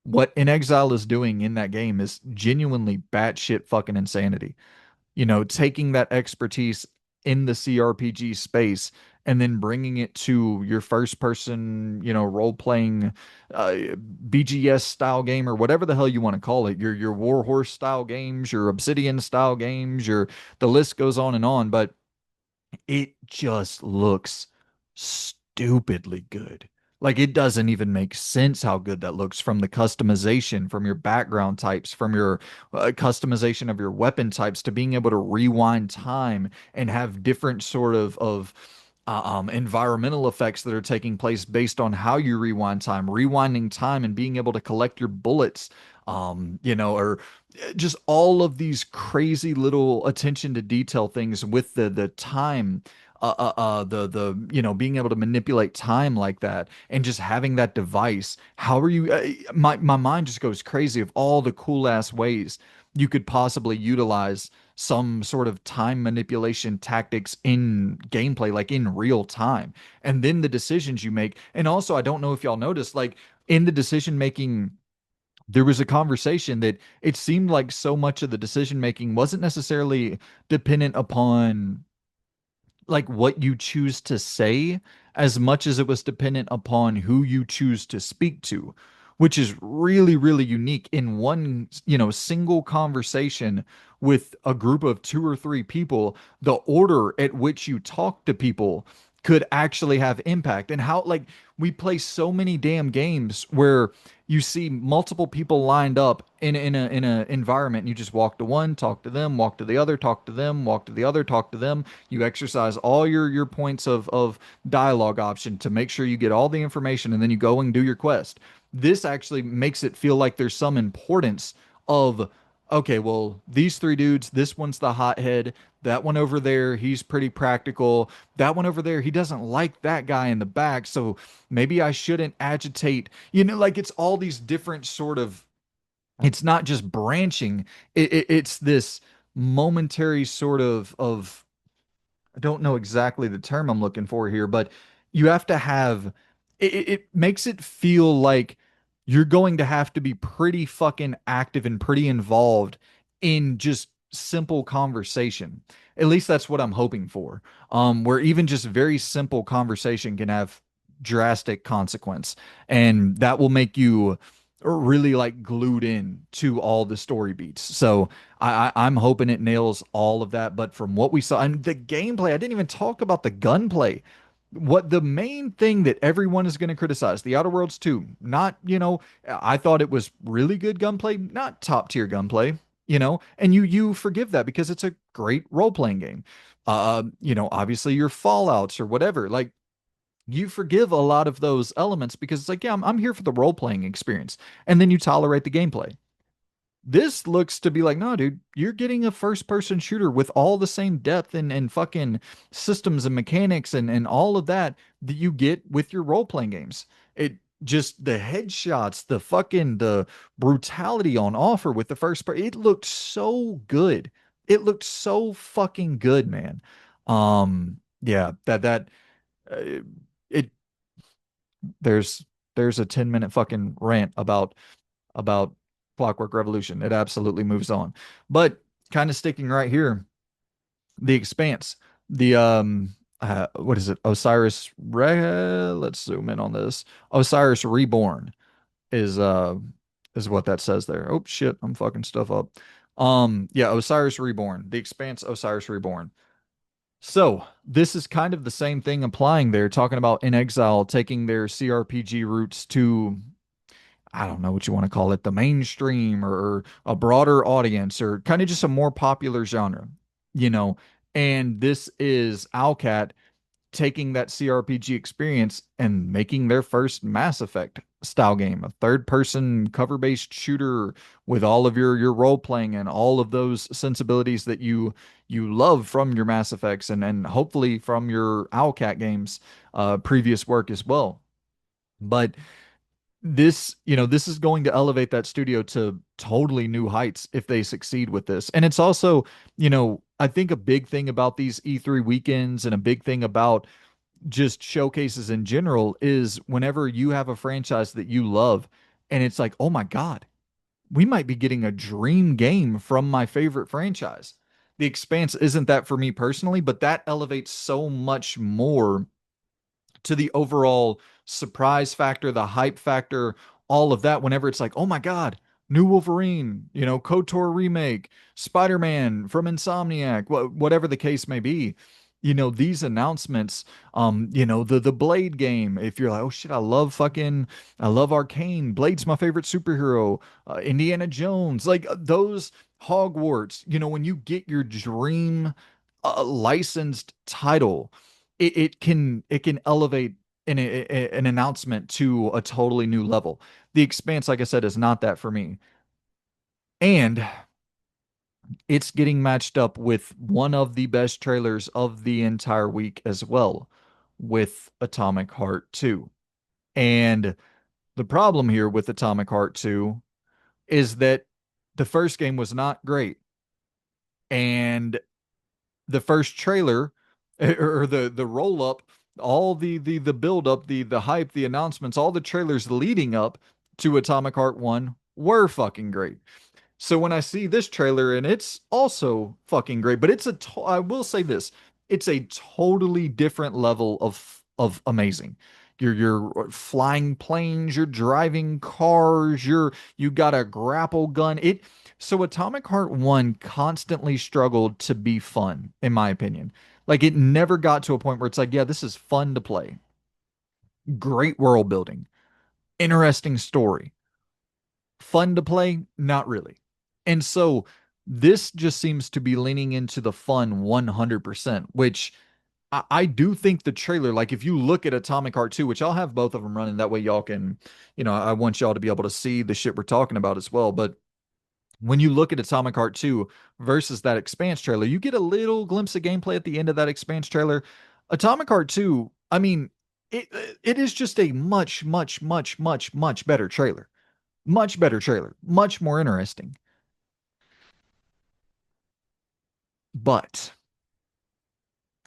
What In Exile is doing in that game is genuinely batshit fucking insanity. Taking that expertise in the CRPG space and then bringing it to your first person, role playing BGS style game or whatever the hell you want to call it, your Warhorse style games, your Obsidian style games, your the list goes on and on, but it just looks stupidly good. Like it doesn't even make sense how good that looks from the customization, from your background types, from your customization of your weapon types to being able to rewind time and have different sort of environmental effects that are taking place based on how you rewind time, rewinding time and being able to collect your bullets, or just all of these crazy little attention to detail things with the time, the being able to manipulate time like that and just having that device. How are you? My mind just goes crazy of all the cool ass ways you could possibly utilize some sort of time manipulation tactics in gameplay, like in real time. And then the decisions you make. And also, I don't know if y'all noticed, like in the decision making, there was a conversation that it seemed like so much of the decision making wasn't necessarily dependent upon like what you choose to say as much as it was dependent upon who you choose to speak to, which is really, really unique in one, single conversation with a group of two or three people. The order at which you talk to people could actually have impact. And how, like, we play so many damn games where you see multiple people lined up in a environment and you just walk to one, talk to them, walk to the other, talk to them, walk to the other, talk to them. You exercise all your points of dialogue option to make sure you get all the information, and then you go and do your quest. This actually makes it feel like there's some importance of, okay, well, these three dudes, this one's the hothead. That one over there, he's pretty practical. That one over there, he doesn't like that guy in the back. So maybe I shouldn't agitate. Like it's all these different sort of, it's not just branching. It's this momentary sort of I don't know exactly the term I'm looking for here, but you have to have it makes it feel like you're going to have to be pretty fucking active and pretty involved in just simple conversation. At least that's what I'm hoping for. Where even just very simple conversation can have drastic consequence, and that will make you really like glued in to all the story beats. So I'm hoping it nails all of that. But from what we saw and the gameplay, I didn't even talk about the gunplay. What the main thing that everyone is going to criticize, The Outer Worlds 2, not, I thought it was really good gunplay, not top tier gunplay, and you forgive that because it's a great role-playing game. Obviously your Fallouts or whatever, like you forgive a lot of those elements because it's like, yeah, I'm here for the role playing experience. And then you tolerate the gameplay. This looks to be like, no, dude, you're getting a first person shooter with all the same depth and fucking systems and mechanics and all of that that you get with your role playing games. It just the headshots, the brutality on offer with the first part, it looked so good. It looked so fucking good, man. Yeah, that uh, it there's there's a 10-minute fucking rant about Clockwork Revolution. It absolutely moves on. But kind of sticking right here, The Expanse. The what is it? Let's zoom in on this. Osiris Reborn is is what that says there. Oh shit, I'm fucking stuff up. Yeah, Osiris Reborn. The Expanse Osiris Reborn. So, this is kind of the same thing applying there, talking about In Exile taking their CRPG roots to, I don't know what you want to call it, the mainstream or a broader audience or kind of just a more popular genre, you know. And this is Owlcat taking that CRPG experience and making their first Mass Effect style game, a third person cover based shooter with all of your role playing and all of those sensibilities that you love from your Mass Effects and hopefully from your Owlcat games previous work as well. But this is going to elevate that studio to totally new heights if they succeed with this. And it's also, I think a big thing about these E3 weekends and a big thing about just showcases in general is whenever you have a franchise that you love and it's like, oh my God, we might be getting a dream game from my favorite franchise. The Expanse isn't that for me personally, but that elevates so much more to the overall surprise factor, the hype factor, all of that whenever it's like, oh my God, new Wolverine, KOTOR remake, Spider-Man from Insomniac, whatever the case may be. These announcements, the Blade game, if you're like, oh shit, I love Arcane. Blade's my favorite superhero. Indiana Jones, like those Hogwarts, when you get your dream licensed title, it can elevate an announcement to a totally new level. The Expanse, like I said, is not that for me. And it's getting matched up with one of the best trailers of the entire week as well, with Atomic Heart 2. And the problem here with Atomic Heart 2 is that the first game was not great. And the first trailer or the roll up, all the build up, the hype, the announcements, all the trailers leading up to Atomic Heart 1 were fucking great. So when I see this trailer and it's also fucking great, but I will say this, it's a totally different level of amazing. You're flying planes, you're driving cars, you got a grapple gun. So Atomic Heart 1 constantly struggled to be fun, in my opinion. Like it never got to a point where it's like, yeah, this is fun to play. Great world building, interesting story. Fun to play? Not really. And so this just seems to be leaning into the fun 100%, which I do think the trailer, like if you look at Atomic Heart 2, which I'll have both of them running, that way y'all can, I want y'all to be able to see the shit we're talking about as well. But when you look at Atomic Heart 2 versus that Expanse trailer, you get a little glimpse of gameplay at the end of that Expanse trailer. Atomic Heart 2, I mean, it it is just a much, much, much, much, much better trailer. Much better trailer. Much more interesting. But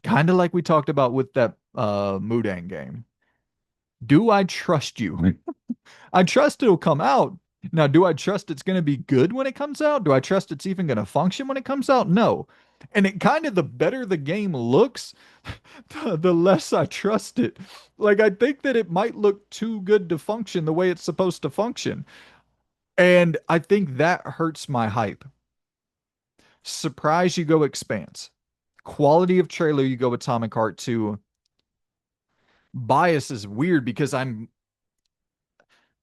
kind of like we talked about with that Mudang game. Do I trust you? I trust it'll come out. Now, do I trust it's going to be good when it comes out? Do I trust it's even going to function when it comes out? No. And it kind of the better the game looks, the less I trust it. Like I think that it might look too good to function the way it's supposed to function. And I think that hurts my hype. Surprise, you go Expanse. Quality of trailer, you go Atomic Heart 2. Bias is weird because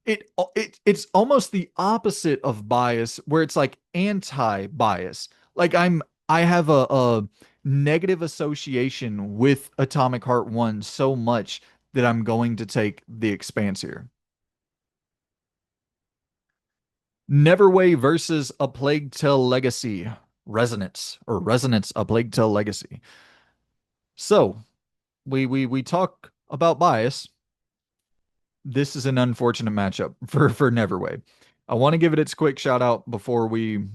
it's almost the opposite of bias where it's like anti-bias. Like I have a negative association with Atomic Heart 1 so much that I'm going to take the Expanse here. Neverway versus A Plague Tale Legacy. Resonance, A Plague Tale Legacy. So we talk about bias. This is an unfortunate matchup for Neverway. I want to give it its quick shout out before we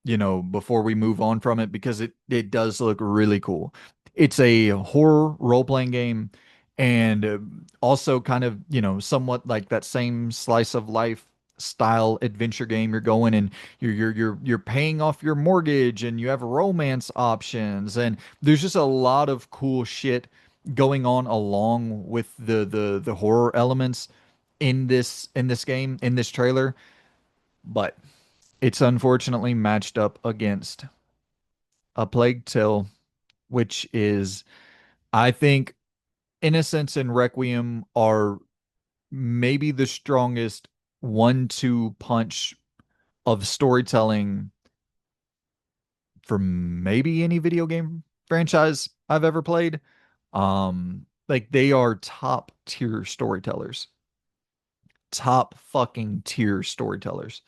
before we move on from it because it does look really cool. It's a horror role-playing game and also kind of, somewhat like that same slice of life style adventure game. You're going and you're paying off your mortgage and you have romance options and there's just a lot of cool shit going on along with the horror elements in this game, in this trailer, but it's unfortunately matched up against A Plague Tale, which is, I think, Innocence and Requiem are maybe the strongest 1-2 punch of storytelling for maybe any video game franchise I've ever played. Like they are top tier storytellers, top fucking tier storytellers.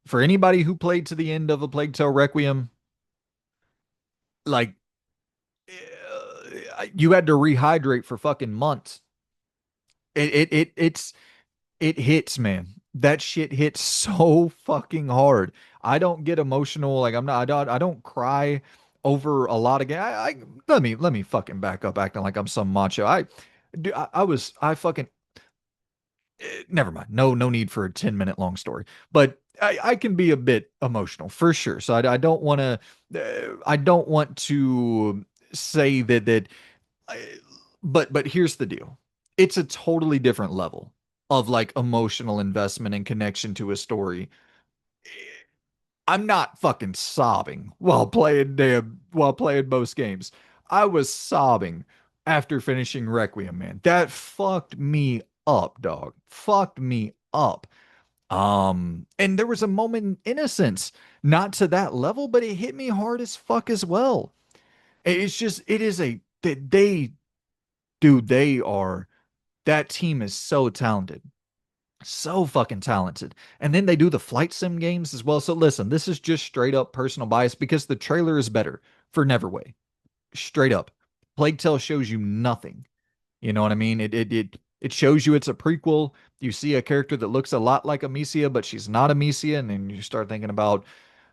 For anybody who played to the end of A Plague Tale Requiem, like you had to rehydrate for fucking months. It hits, man. That shit hits so fucking hard. I don't get emotional. Like I don't cry over a lot of game. Let me fucking back up acting like I'm some macho. I fucking never mind. No need for a 10-minute long story. But I can be a bit emotional for sure. So I don't want to I don't want to say that but here's the deal. It's a totally different level of like emotional investment and connection to a story. I'm not fucking sobbing while playing most games. I was sobbing after finishing Requiem, man. That fucked me up, dog. Fucked me up. And there was a moment in Innocence, not to that level, but it hit me hard as fuck as well. It's just, it is a, dude, they are, that team is so talented. So fucking talented. And then they do the flight sim games as well. So listen, this is just straight up personal bias because the trailer is better for Neverway. Straight up. Plague Tale shows you nothing. You know what I mean? It shows you it's a prequel. You see a character that looks a lot like Amicia, but she's not Amicia, and then you start thinking about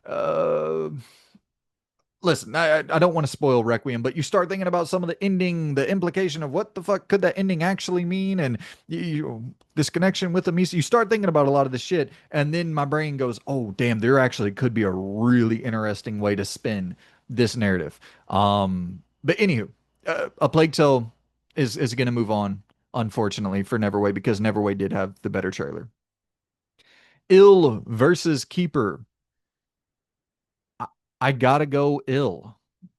uh listen, I don't want to spoil Requiem, but you start thinking about some of the ending, the implication of what the fuck could that ending actually mean, and this connection with Amicia. You start thinking about a lot of the shit, and then my brain goes, "Oh, damn, there actually could be a really interesting way to spin this narrative." But anywho, a Plague Tale is going to move on, unfortunately, for Neverway because Neverway did have the better trailer. Ill versus Keeper. I, I gotta go Ill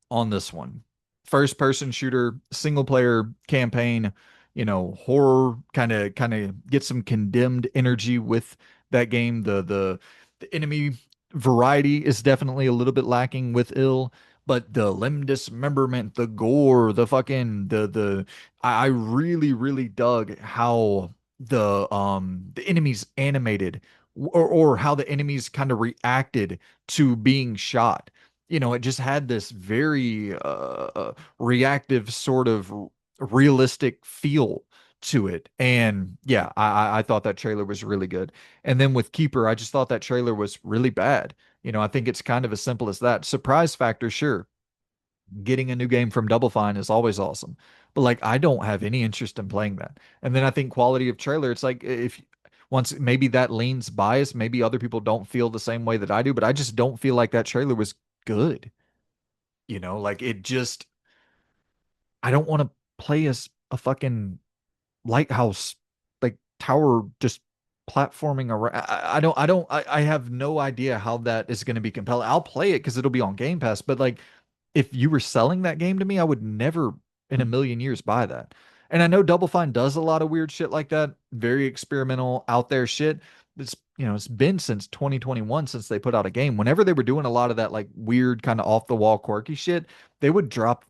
on this one. First person shooter, single player campaign, horror kind of get some condemned energy with that game. The enemy variety is definitely a little bit lacking with Ill, but the limb dismemberment, the gore, the fucking the I really really dug how the enemies animated or how the enemies kind of reacted to being shot. It just had this very reactive sort of realistic feel to it. And yeah, I thought that trailer was really good. And then with Keeper, I just thought that trailer was really bad. I think it's kind of as simple as that. Surprise factor, sure. Getting a new game from Double Fine is always awesome. But like I don't have any interest in playing that. And then I think quality of trailer, it's like if once maybe that leans bias, maybe other people don't feel the same way that I do, but I just don't feel like that trailer was good. Like it just I don't want to play as a fucking lighthouse like tower just platforming around. I have no idea how that is going to be compelling. I'll play it because it'll be on Game Pass, but like if you were selling that game to me, I would never in a million years buy that. And I know Double Fine does a lot of weird shit like that, very experimental, out there shit. It's been since 2021 since they put out a game. Whenever they were doing a lot of that like weird kind of off the wall quirky shit, they would drop,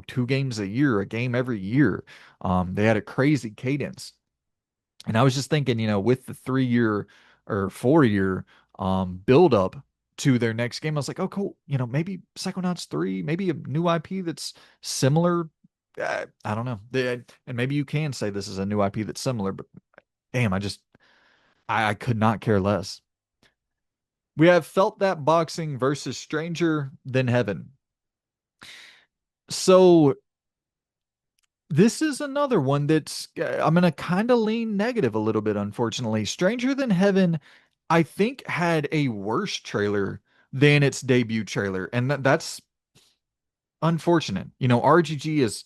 two games a year, a game every year. They had a crazy cadence. And I was just thinking, with the 3 year or 4 year build up to their next game, I was like, oh, cool. Maybe Psychonauts 3, maybe a new IP that's similar. I don't know. And maybe you can say this is a new IP that's similar, but damn, I could not care less. We have Felt That Boxing versus Stranger Than Heaven. So this is another one that's I'm gonna kind of lean negative a little bit, unfortunately. Stranger Than Heaven, I think, had a worse trailer than its debut trailer, and that's unfortunate. RGG is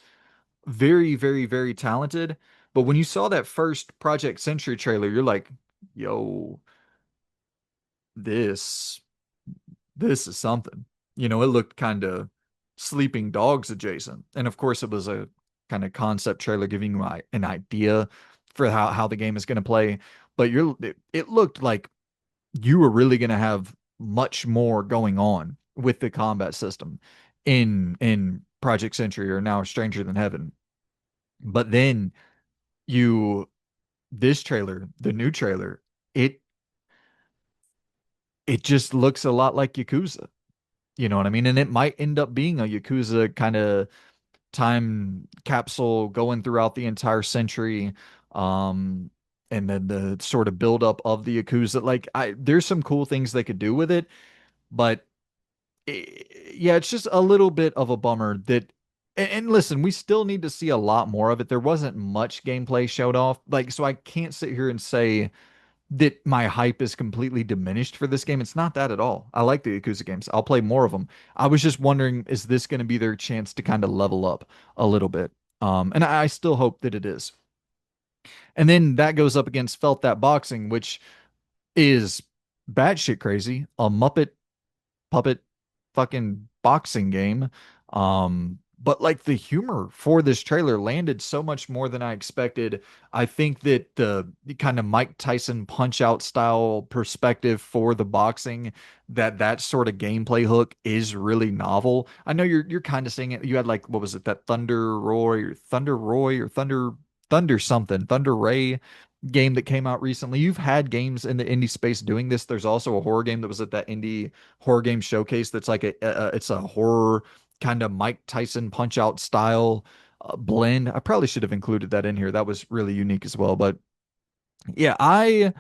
very, very, very talented, but when you saw that first Project Century trailer, you're like, yo, this this is something. It looked kind of Sleeping Dogs adjacent. And of course, it was a kind of concept trailer giving you an idea for how the game is going to play. But it looked like you were really going to have much more going on with the combat system in Project Century or now Stranger Than Heaven. But then you this trailer, the new trailer, it it just looks a lot like Yakuza. You know what I mean? And it might end up being a Yakuza kind of time capsule going throughout the entire century. Um, and then the sort of buildup of the Yakuza. Like, there's some cool things they could do with it, but yeah, it's just a little bit of a bummer that. And listen, we still need to see a lot more of it. There wasn't much gameplay showed off, like, so I can't sit here and say that my hype is completely diminished for this game. It's not that at all. I like the Yakuza games. I'll play more of them. I was just wondering, is this going to be their chance to kind of level up a little bit? And I still hope that it is. And then that goes up against Felt That Boxing, which is batshit crazy. A Muppet puppet fucking boxing game. But like the humor for this trailer landed so much more than I expected. I think that the kind of Mike Tyson punch out style perspective for the boxing, that sort of gameplay hook is really novel. I know you're kind of saying it. You had like what was it, that Thunder Roy or Thunder something, Thunder Ray game that came out recently. You've had games in the indie space doing this. There's also a horror game that was at that indie horror game showcase that's like it's a horror kind of Mike Tyson punch out style blend. I probably should have included that in here. That was really unique as well. But yeah, I'm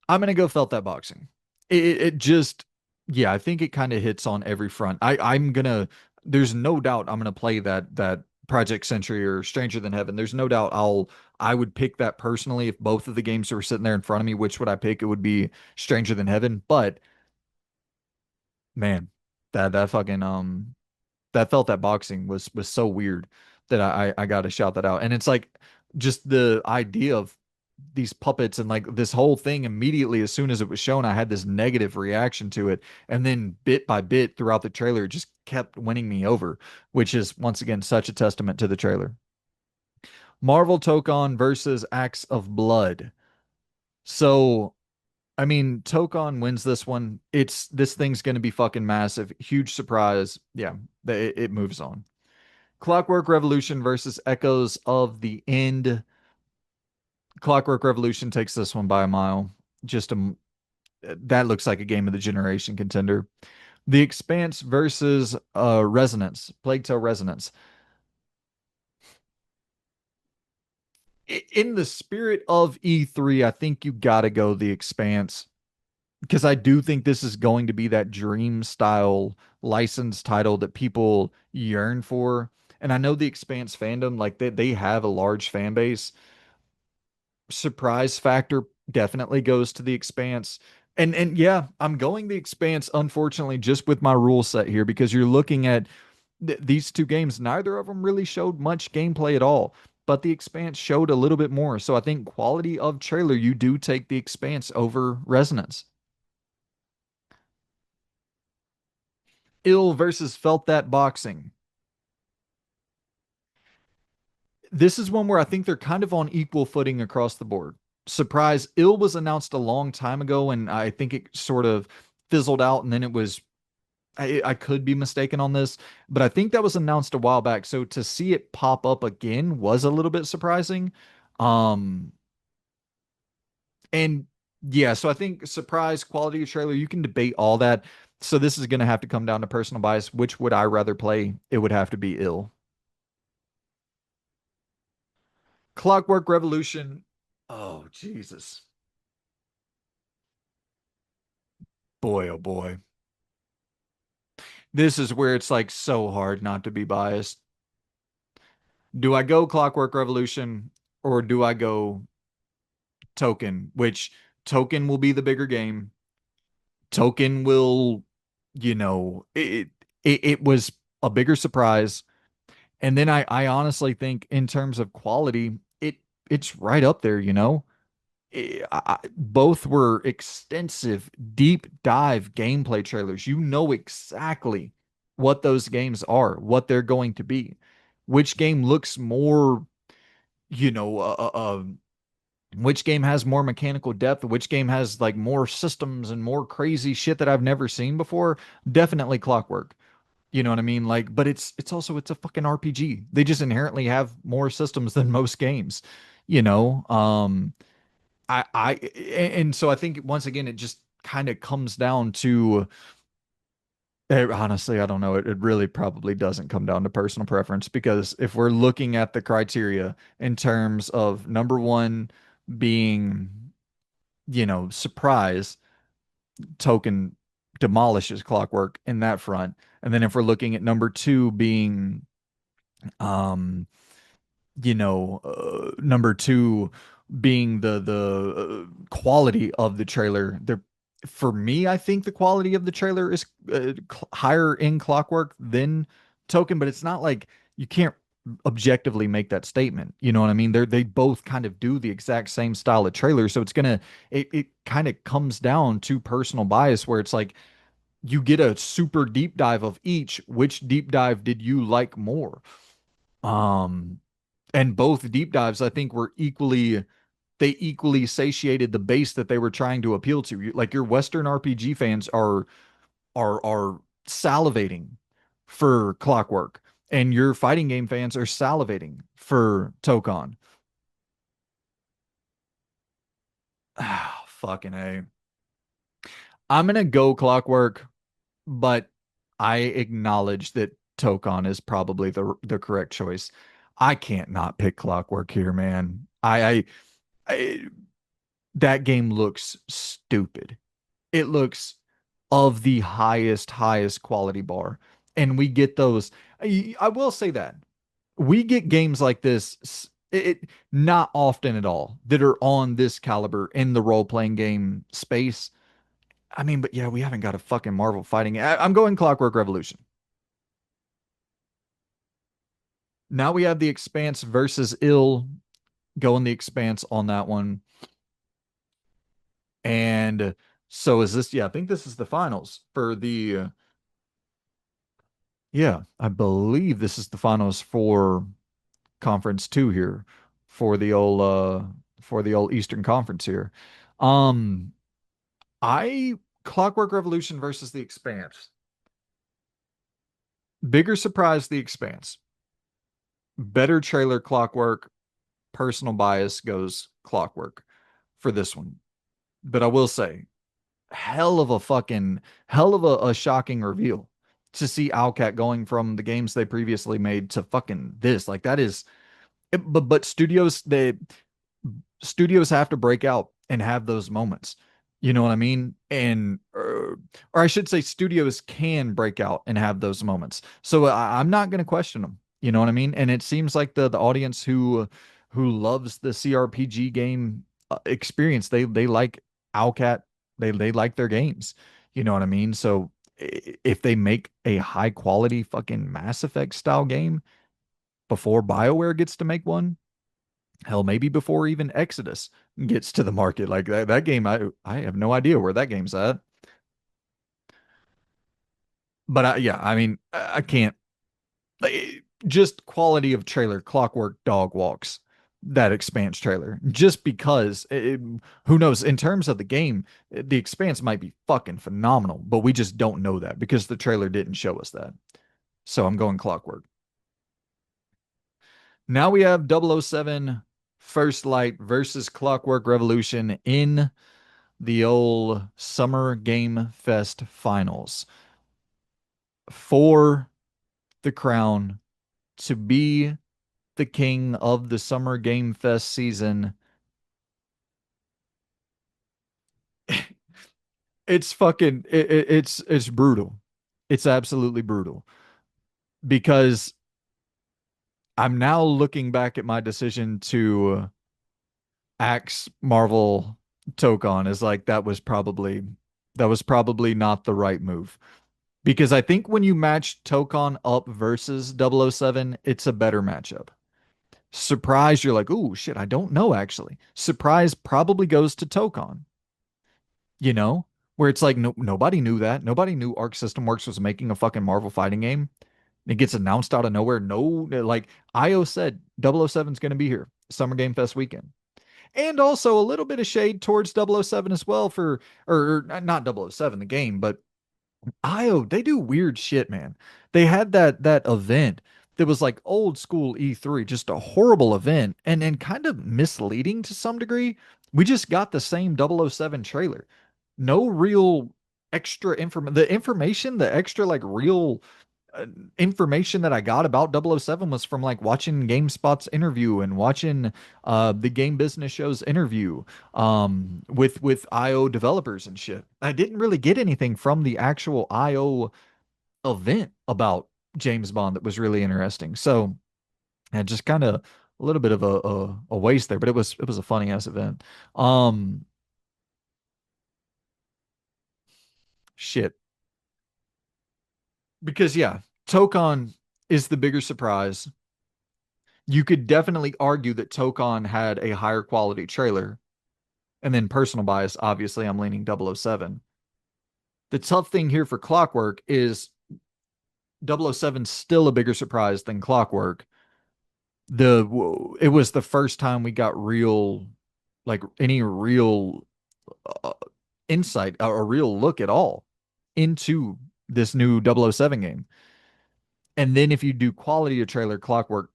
gonna go Felt That Boxing. It just, yeah, I think it kind of hits on every front. I'm gonna there's no doubt I'm gonna play that Project Century or Stranger Than Heaven. There's no doubt I would pick that personally if both of the games were sitting there in front of me. Which would I pick? It would be Stranger Than Heaven. But man, that fucking that Felt That Boxing was so weird that I got to shout that out. And it's like just the idea of these puppets and like this whole thing immediately as soon as it was shown, I had this negative reaction to it. And then bit by bit throughout the trailer, it just kept winning me over, which is once again such a testament to the trailer. Marvel Tokon versus Axe of Blood. So I mean, Tokon wins this one. This thing's going to be fucking massive. Huge surprise. Yeah, it moves on. Clockwork Revolution versus Echoes of the End. Clockwork Revolution takes this one by a mile. Just that looks like a game of the generation contender. The Expanse versus Resonance, Plague Tale Resonance. In the spirit of E3, I think you got to go The Expanse because I do think this is going to be that dream style licensed title that people yearn for. And I know the Expanse fandom, like they have a large fan base. Surprise factor definitely goes to the Expanse. And yeah, I'm going the Expanse, unfortunately, just with my rule set here because you're looking at these two games. Neither of them really showed much gameplay at all. but the Expanse showed a little bit more. So I think quality of trailer, you do take the Expanse over Resonance. Ill versus Felt That Boxing. This is one where I think they're kind of on equal footing across the board. Surprise, Ill was announced a long time ago, and I think it sort of fizzled out, and then it was. I could be mistaken on this, but I think that was announced a while back. So to see it pop up again was a little bit surprising. Um, and yeah, so I think surprise, quality of trailer, you can debate all that. So this is going to have to come down to personal bias. Which would I rather play? It would have to be Ill. Clockwork Revolution. Oh, Jesus. Boy, oh boy. This is where it's like so hard not to be biased. Do I go Clockwork Revolution or do I go Token, which Token will be the bigger game. Token will, it was a bigger surprise. And then I honestly think in terms of quality, it's right up there, you know. Both were extensive, deep dive gameplay trailers. You know exactly what those games are, what they're going to be, which game looks more, you know, which game has more mechanical depth, which game has like more systems and more crazy shit that I've never seen before. Definitely Clockwork. You know what I mean? Like, but it's also it's a fucking RPG. They just inherently have more systems than most games, you know. And so I think once again it just kind of comes down to honestly, I don't know. It really probably doesn't come down to personal preference because if we're looking at the criteria in terms of number one being, surprise, Token demolishes Clockwork in that front. And then if we're looking at number two being um number two being the quality of the trailer. There, for me, I think the quality of the trailer is higher in Clockwork than Token, but it's not like you can't objectively make that statement. You know what I mean? They both kind of do the exact same style of trailer, so it kind of comes down to personal bias where it's like you get a super deep dive of each. Which deep dive did you like more? Um, and both deep dives, I think, they equally satiated the base that they were trying to appeal to. Like your Western RPG fans are salivating for Clockwork, and your fighting game fans are salivating for Tokon. Ah, fucking A. I'm gonna go Clockwork, but I acknowledge that Tokon is probably the correct choice. I can't not pick Clockwork here, man. I that game looks stupid. It looks of the highest quality bar. And we get those. I will say that we get games like this not often at all that are on this caliber in the role playing game space. I mean, but yeah, we haven't got a fucking Marvel fighting. I'm going Clockwork Revolution. Now we have the Expanse versus Ill. Going the Expanse on that one. And so is this, yeah, I think this is the finals for yeah, I believe this is the finals for conference two here for the old Eastern Conference here. Um, I Clockwork Revolution versus the Expanse. Bigger surprise, the Expanse. Better trailer Clockwork. Personal bias goes Clockwork for this one. But I will say, hell of a shocking reveal to see Owlcat going from the games they previously made to fucking this. Like that is but studios have to break out and have those moments. You know what I mean? And or I should say studios can break out and have those moments. So I'm not going to question them. You know what I mean? And it seems like the audience who loves the CRPG game experience, they like Owlcat. They like their games. You know what I mean? So if they make a high quality fucking Mass Effect style game before BioWare gets to make one, Hell, maybe before even Exodus gets to the market. Like that game, I have no idea where that game's at. But yeah, I mean, I can't. Just quality of trailer, Clockwork Dog Walks, that Expanse trailer. Just because, who knows? In terms of the game, the Expanse might be fucking phenomenal, but we just don't know that because the trailer didn't show us that. So I'm going Clockwork. Now we have 007 First Light versus Clockwork Revolution in the old Summer Game Fest finals for the crown to be the king of the Summer Game Fest season. It's fucking it's brutal. It's absolutely brutal because I'm now looking back at my decision to axe Marvel Tokon as like that was probably not the right move. Because I think when you match Tokon up versus 007, it's a better matchup. Surprise, you're like, ooh, shit, I don't know actually. Surprise probably goes to Tokon, you know, where it's like, no, nobody knew that. Nobody knew Arc System Works was making a fucking Marvel fighting game. It gets announced out of nowhere. No, like IO said, 007's going to be here Summer Game Fest weekend. And also a little bit of shade towards 007 as well or not 007, the game, but IO, they do weird shit, man. They had that event that was like old school E3, just a horrible event and kind of misleading to some degree. We just got the same 007 trailer. No real extra information. The information, the extra like real uh, information that I got about 007 was from like watching GameSpot's interview and watching the Game Business Show's interview with IO developers and shit. I didn't really get anything from the actual IO event about James Bond that was really interesting. So, and just kind of a little bit of a waste there, but it was a funny ass event. Um Shit. Because yeah, Tokon is the bigger surprise. You could definitely argue that Tokon had a higher quality trailer. And then personal bias, obviously, I'm leaning 007. The tough thing here for Clockwork is 007's still a bigger surprise than Clockwork. It was the first time we got real, like any real uh, insight or a real look at all into this new 007 game. And then if you do quality of trailer, Clockwork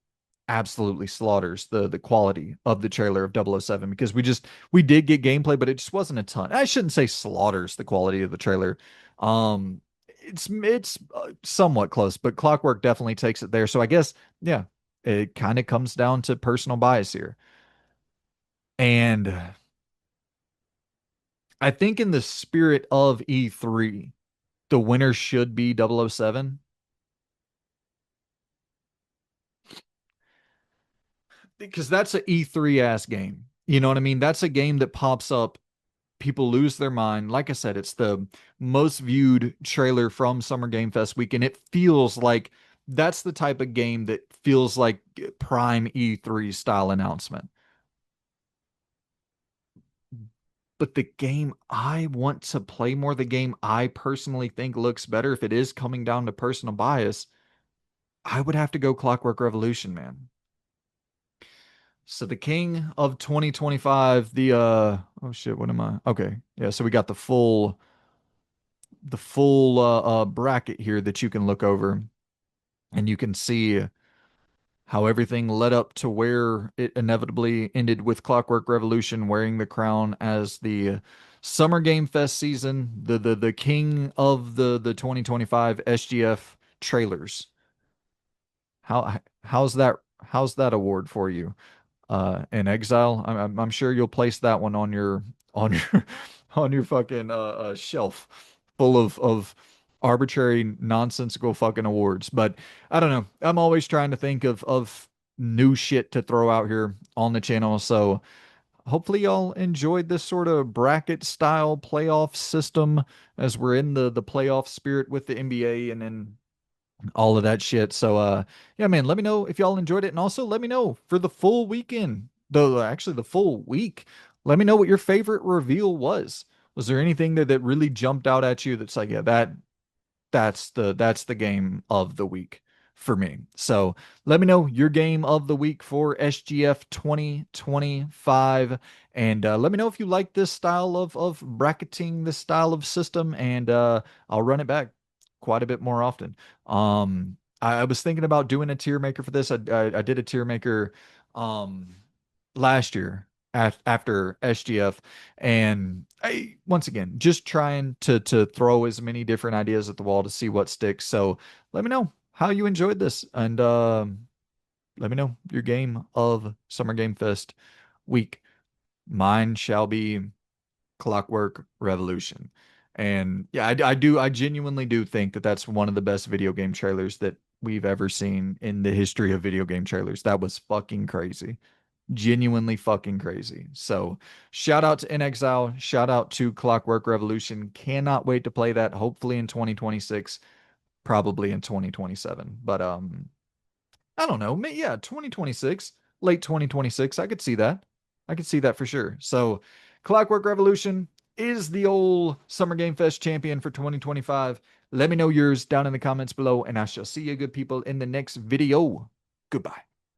absolutely slaughters the quality of the trailer of 007 because we did get gameplay, but it just wasn't a ton. I shouldn't say slaughters the quality of the trailer. It's somewhat close, but Clockwork definitely takes it there. So I guess yeah, it kind of comes down to personal bias here. And I think in the spirit of E3, the winner should be 007 because that's an E3 ass game. You know what I mean? That's a game that pops up, people lose their mind. Like I said, it's the most viewed trailer from Summer Game Fest weekend. It feels like that's the type of game that feels like prime E3 style announcement. But the game I want to play more, the game I personally think looks better, if it is coming down to personal bias, I would have to go Clockwork Revolution, man. So the king of 2025, oh shit, what am I? Okay. Yeah, so we got the full bracket here that you can look over and you can see how everything led up to where it inevitably ended with Clockwork Revolution wearing the crown as the Summer Game Fest season, the king of the 2025 SGF trailers. How's that award for you? In Exile. I'm sure you'll place that one on your on your fucking shelf full of arbitrary nonsensical fucking awards. But I don't know. I'm always trying to think of new shit to throw out here on the channel. So hopefully y'all enjoyed this sort of bracket style playoff system as we're in the playoff spirit with the NBA and then all of that shit. So yeah, man, let me know if y'all enjoyed it and also let me know for the full weekend though actually the full week. Let me know what your favorite reveal was. Was there anything that really jumped out at you that's like, yeah, that's the game of the week for me. So let me know your game of the week for SGF 2025. And let me know if you like this style of bracketing, this style of system, and I'll run it back quite a bit more often. I was thinking about doing a tier maker for this. I did a tier maker um last year after SGF, and I once again just trying to throw as many different ideas at the wall to see what sticks. So let me know how you enjoyed this, and let me know your game of Summer Game Fest week. Mine shall be Clockwork Revolution. And yeah, I genuinely do think that that's one of the best video game trailers that we've ever seen in the history of video game trailers. That was fucking crazy. Genuinely fucking crazy. So shout out to inXile, shout out to Clockwork Revolution. Cannot wait to play that, hopefully in 2026, probably in 2027. But I don't know. Yeah, 2026, late 2026. I could see that. I could see that for sure. So, Clockwork Revolution is the old Summer Game Fest champion for 2025. Let me know yours down in the comments below, and I shall see you good people in the next video. Goodbye.